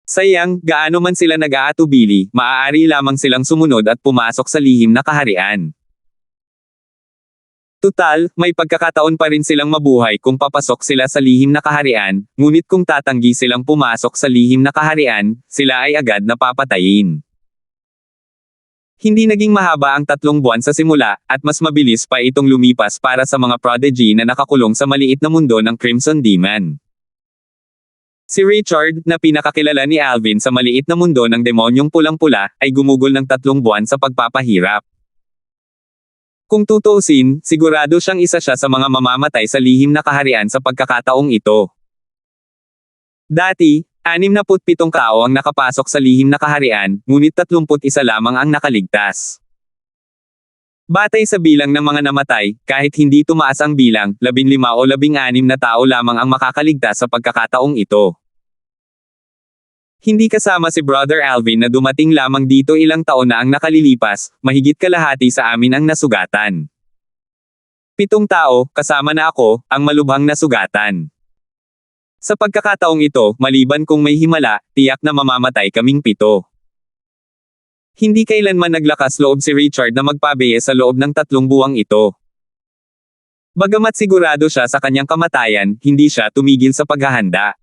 Sayang, gaano man sila nag-aatubili, maaari lamang silang sumunod at pumasok sa lihim na kaharian. Tutal, may pagkakataon pa rin silang mabuhay kung papasok sila sa lihim na kaharian, ngunit kung tatanggi silang pumasok sa lihim na kaharian, sila ay agad napapatayin. Hindi naging mahaba ang 3 buwan sa simula, at mas mabilis pa itong lumipas para sa mga prodigy na nakakulong sa maliit na mundo ng Crimson Demon. Si Richard, na pinakakilala ni Alvin sa maliit na mundo ng demonyong pulang-pula, ay gumugol ng 3 buwan sa pagpapahirap. Kung tutuusin, sigurado siyang isa siya sa mga mamamatay sa lihim na kaharian sa pagkakataong ito. Dati, 67 tao ang nakapasok sa lihim na kaharian, ngunit 31 lamang ang nakaligtas. Batay sa bilang ng mga namatay, kahit hindi tumaas ang bilang, 15 o 16 na tao lamang ang makakaligtas sa pagkakataong ito. Hindi kasama si Brother Alvin na dumating lamang dito ilang taon na ang nakalilipas, mahigit kalahati sa amin ang nasugatan. 7 tao, kasama na ako, ang malubhang nasugatan. Sa pagkakataong ito, maliban kung may himala, tiyak na mamamatay kaming 7. Hindi kailanman naglakas loob si Richard na magpabiye sa loob ng 3 buwang ito. Bagamat sigurado siya sa kanyang kamatayan, hindi siya tumigil sa paghahanda.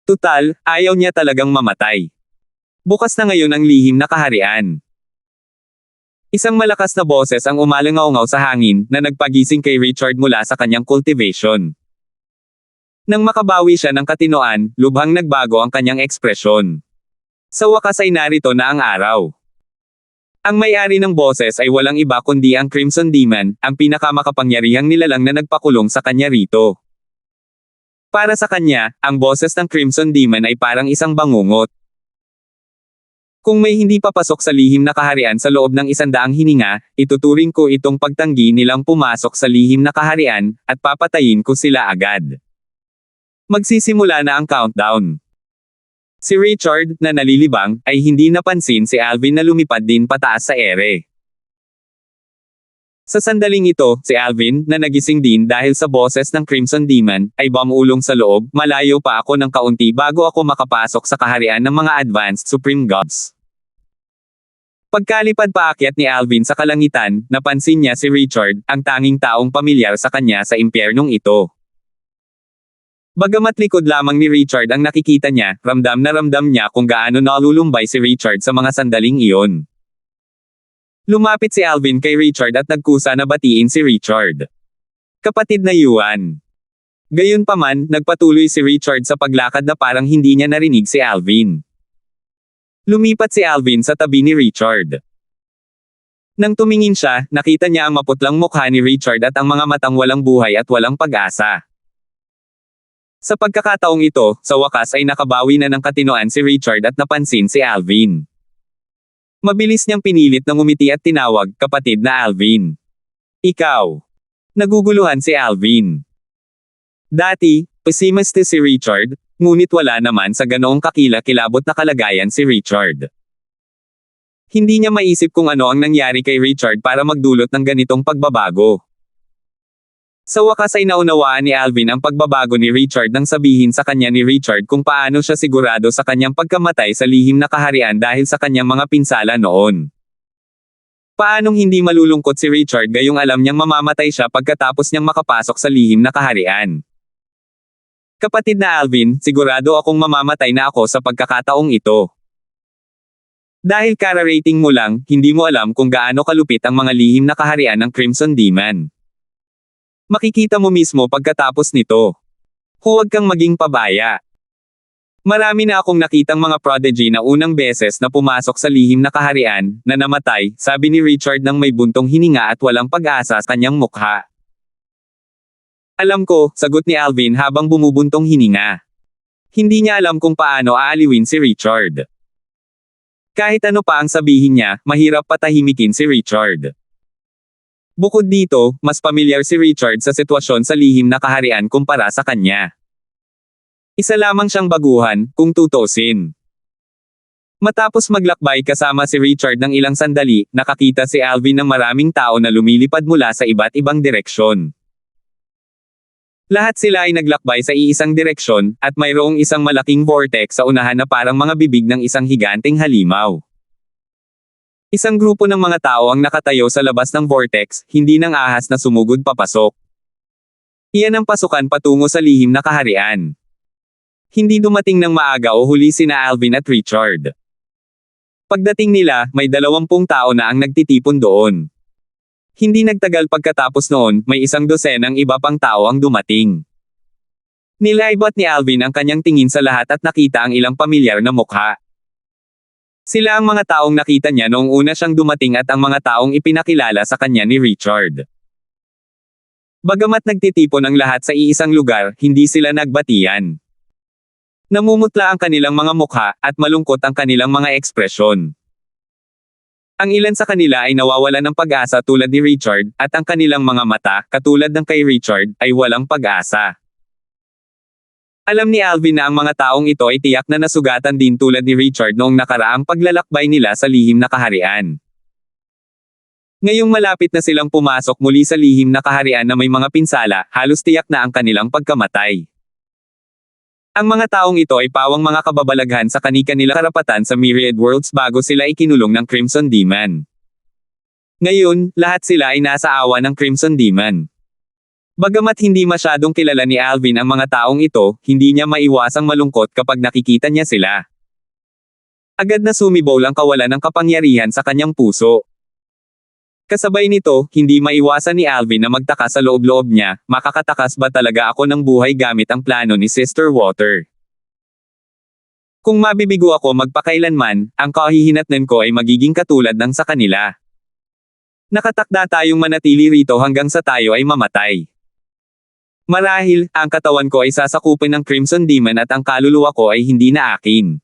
Tutal, ayaw niya talagang mamatay. Bukas na ngayon ang lihim na kaharian. Isang malakas na boses ang umalangaw-ngaw sa hangin na nagpagising kay Richard mula sa kanyang cultivation. Nang makabawi siya ng katinoan, lubhang nagbago ang kanyang ekspresyon. Sa wakas ay narito na ang araw. Ang may-ari ng boses ay walang iba kundi ang Crimson Demon, ang pinakamakapangyarihang nilalang na nagpakulong sa kanya rito. Para sa kanya, ang boses ng Crimson Demon ay parang isang bangungot. Kung may hindi papasok sa lihim na kaharian sa loob ng 100 hininga, ituturing ko itong pagtanggi nilang pumasok sa lihim na kaharian, at papatayin ko sila agad. Magsisimula na ang countdown. Si Richard, na nalilibang, ay hindi napansin si Alvin na lumipad din pataas sa ere. Sa sandaling ito, si Alvin, na nagising din dahil sa boses ng Crimson Demon, ay bumulong sa loob, malayo pa ako ng kaunti bago ako makapasok sa kaharian ng mga Advanced Supreme Gods. Pagkalipad paakyat ni Alvin sa kalangitan, napansin niya si Richard, ang tanging taong pamilyar sa kanya sa impyernong ito. Bagamat likod lamang ni Richard ang nakikita niya, ramdam na ramdam niya kung gaano nalulumbay si Richard sa mga sandaling iyon. Lumapit si Alvin kay Richard at nagkusa na batiin si Richard. Kapatid na Yuan. Gayunpaman, nagpatuloy si Richard sa paglakad na parang hindi niya narinig si Alvin. Lumipat si Alvin sa tabi ni Richard. Nang tumingin siya, nakita niya ang maputlang mukha ni Richard at ang mga matang walang buhay at walang pag-asa. Sa pagkakataong ito, sa wakas ay nakabawi na ng katinoan si Richard at napansin si Alvin. Mabilis niyang pinilit na ngumiti at tinawag, kapatid na Alvin. Ikaw. Naguguluhan si Alvin. Dati, pessimist si Richard, ngunit wala naman sa ganoong kakila-kilabot na kalagayan si Richard. Hindi niya maisip kung ano ang nangyari kay Richard para magdulot ng ganitong pagbabago. Sa wakas ay naunawaan ni Alvin ang pagbabago ni Richard nang sabihin sa kanya ni Richard kung paano siya sigurado sa kanyang pagkamatay sa lihim na kaharian dahil sa kanyang mga pinsala noon. Paanong hindi malulungkot si Richard gayong alam niyang mamamatay siya pagkatapos niyang makapasok sa lihim na kaharian. Kapatid na Alvin, sigurado akong mamamatay na ako sa pagkakataong ito. Dahil kara-rating mo lang, hindi mo alam kung gaano kalupit ang mga lihim na kaharian ng Crimson Demon. Makikita mo mismo pagkatapos nito. Huwag kang maging pabaya. Marami na akong nakitang mga prodigy na unang beses na pumasok sa lihim na kaharian, na namatay, sabi ni Richard nang may buntong hininga at walang pag-asa sa kanyang mukha. Alam ko, sagot ni Alvin habang bumubuntong hininga. Hindi niya alam kung paano aaliwin si Richard. Kahit ano pa ang sabihin niya, mahirap patahimikin si Richard. Bukod dito, mas pamilyar si Richard sa sitwasyon sa lihim na kaharian kumpara sa kanya. Isa lamang siyang baguhan, kung tutusin. Matapos maglakbay kasama si Richard ng ilang sandali, nakakita si Alvin ng maraming tao na lumilipad mula sa iba't ibang direksyon. Lahat sila ay naglakbay sa iisang direksyon, at mayroong isang malaking vortex sa unahan na parang mga bibig ng isang higanteng halimaw. Isang grupo ng mga tao ang nakatayo sa labas ng vortex, hindi ng ahas na sumugod papasok. Iyan ang pasukan patungo sa lihim na kaharian. Hindi dumating ng maaga o huli sina Alvin at Richard. Pagdating nila, may 20 tao na ang nagtitipon doon. Hindi nagtagal pagkatapos noon, may 12 iba pang tao ang dumating. Nilaibot ni Alvin ang kanyang tingin sa lahat at nakita ang ilang pamilyar na mukha. Sila ang mga taong nakita niya noong una siyang dumating at ang mga taong ipinakilala sa kanya ni Richard. Bagamat nagtitipon ang lahat sa iisang lugar, hindi sila nagbatian. Namumutla ang kanilang mga mukha, at malungkot ang kanilang mga ekspresyon. Ang ilan sa kanila ay nawawalan ng pag-asa tulad ni Richard, at ang kanilang mga mata, katulad ng kay Richard, ay walang pag-asa. Alam ni Alvin na ang mga taong ito ay tiyak na nasugatan din tulad ni Richard noong nakaraang paglalakbay nila sa lihim na kaharian. Ngayong malapit na silang pumasok muli sa lihim na kaharian na may mga pinsala, halos tiyak na ang kanilang pagkamatay. Ang mga taong ito ay pawang mga kababalaghan sa kani-kanilang karapatan sa Myriad Worlds bago sila ikinulong ng Crimson Demon. Ngayon, lahat sila ay nasa awa ng Crimson Demon. Bagamat hindi masyadong kilala ni Alvin ang mga taong ito, hindi niya maiwasang malungkot kapag nakikita niya sila. Agad na sumibol ang kawalan ng kapangyarihan sa kanyang puso. Kasabay nito, hindi maiwasan ni Alvin na magtaka sa loob-loob niya, makakatakas ba talaga ako ng buhay gamit ang plano ni Sister Water? Kung mabibigo ako magpakailanman, ang kahihinatnan ko ay magiging katulad ng sa kanila. Nakatakda tayong manatili rito hanggang sa tayo ay mamatay. Marahil, ang katawan ko ay sasakupin ng Crimson Demon at ang kaluluwa ko ay hindi na akin.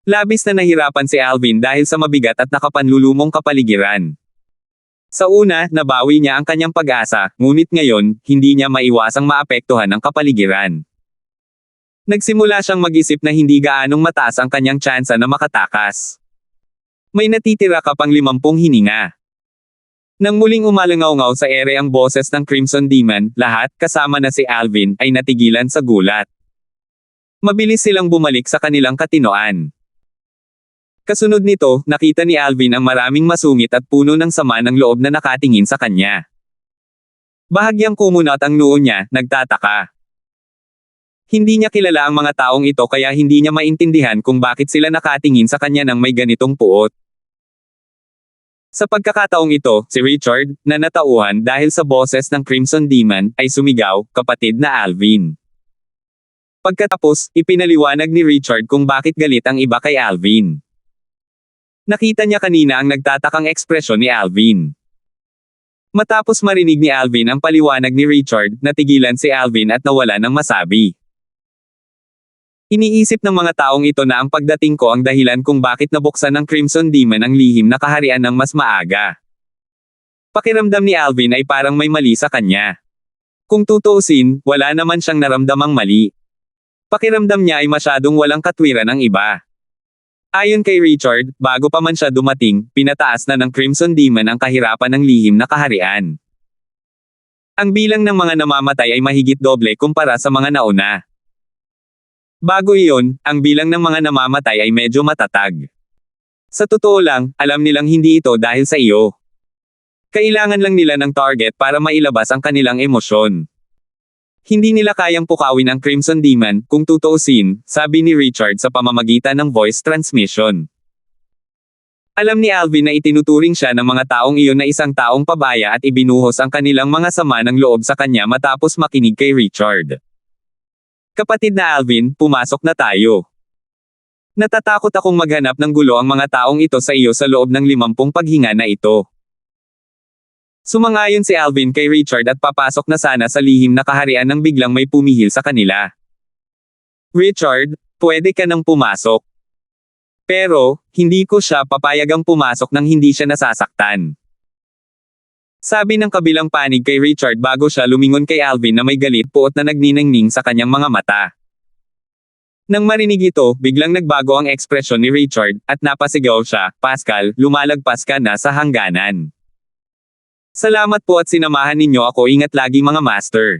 Labis na nahirapan si Alvin dahil sa mabigat at nakapanlulumong kapaligiran. Sa una, nabawi niya ang kanyang pag-asa, ngunit ngayon, hindi niya maiwasang maapektuhan ang kapaligiran. Nagsimula siyang mag-isip na hindi gaanong mataas ang kanyang tsansa na makatakas. May natitira ka pang 50 hininga. Nang muling umalangaw-ngaw sa ere ang boses ng Crimson Demon, lahat, kasama na si Alvin, ay natigilan sa gulat. Mabilis silang bumalik sa kanilang katinoan. Kasunod nito, nakita ni Alvin ang maraming masungit at puno ng sama ng loob na nakatingin sa kanya. Bahagyang kumunat ang noo niya, nagtataka. Hindi niya kilala ang mga taong ito kaya hindi niya maintindihan kung bakit sila nakatingin sa kanya ng may ganitong puot. Sa pagkakataong ito, si Richard, na natauhan dahil sa boses ng Crimson Demon, ay sumigaw, "Kapatid na Alvin." Pagkatapos, ipinaliwanag ni Richard kung bakit galit ang iba kay Alvin. Nakita niya kanina ang nagtatakang ekspresyon ni Alvin. Matapos marinig ni Alvin ang paliwanag ni Richard, natigilan si Alvin at nawala ng masabi. Iniisip ng mga taong ito na ang pagdating ko ang dahilan kung bakit nabuksan ng Crimson Demon ang lihim na kaharian ng mas maaga. Pakiramdam ni Alvin ay parang may mali sa kanya. Kung tutuusin, wala naman siyang naramdamang mali. Pakiramdam niya ay masyadong walang katwiran ang iba. Ayon kay Richard, bago pa man siya dumating, pinataas na ng Crimson Demon ang kahirapan ng lihim na kaharian. Ang bilang ng mga namamatay ay mahigit doble kumpara sa mga nauna. Bago iyon, ang bilang ng mga namamatay ay medyo matatag. Sa totoo lang, alam nilang hindi ito dahil sa iyo. Kailangan lang nila ng target para mailabas ang kanilang emosyon. Hindi nila kayang pukawin ang Crimson Demon, kung tutuusin, sabi ni Richard sa pamamagitan ng voice transmission. Alam ni Alvin na itinuturing siya ng mga taong iyon na isang taong pabaya at ibinuhos ang kanilang mga sama ng loob sa kanya matapos makinig kay Richard. "Kapatid na Alvin, pumasok na tayo. Natatakot akong maghanap ng gulo ang mga taong ito sa iyo sa loob ng 50 paghinga na ito." Sumangayon si Alvin kay Richard at papasok na sana sa lihim na kaharian nang biglang may pumihil sa kanila. "Richard, pwede ka nang pumasok." Pero, hindi ko siya papayagang pumasok nang hindi siya nasasaktan. Sabi ng kabilang panig kay Richard bago siya lumingon kay Alvin na may galit puot na nagniningning sa kanyang mga mata. Nang marinig ito, biglang nagbago ang ekspresyon ni Richard, at napasigaw siya, Pascal, lumalagpas ka na sa hangganan. Salamat po at sinamahan ninyo ako, ingat lagi mga master.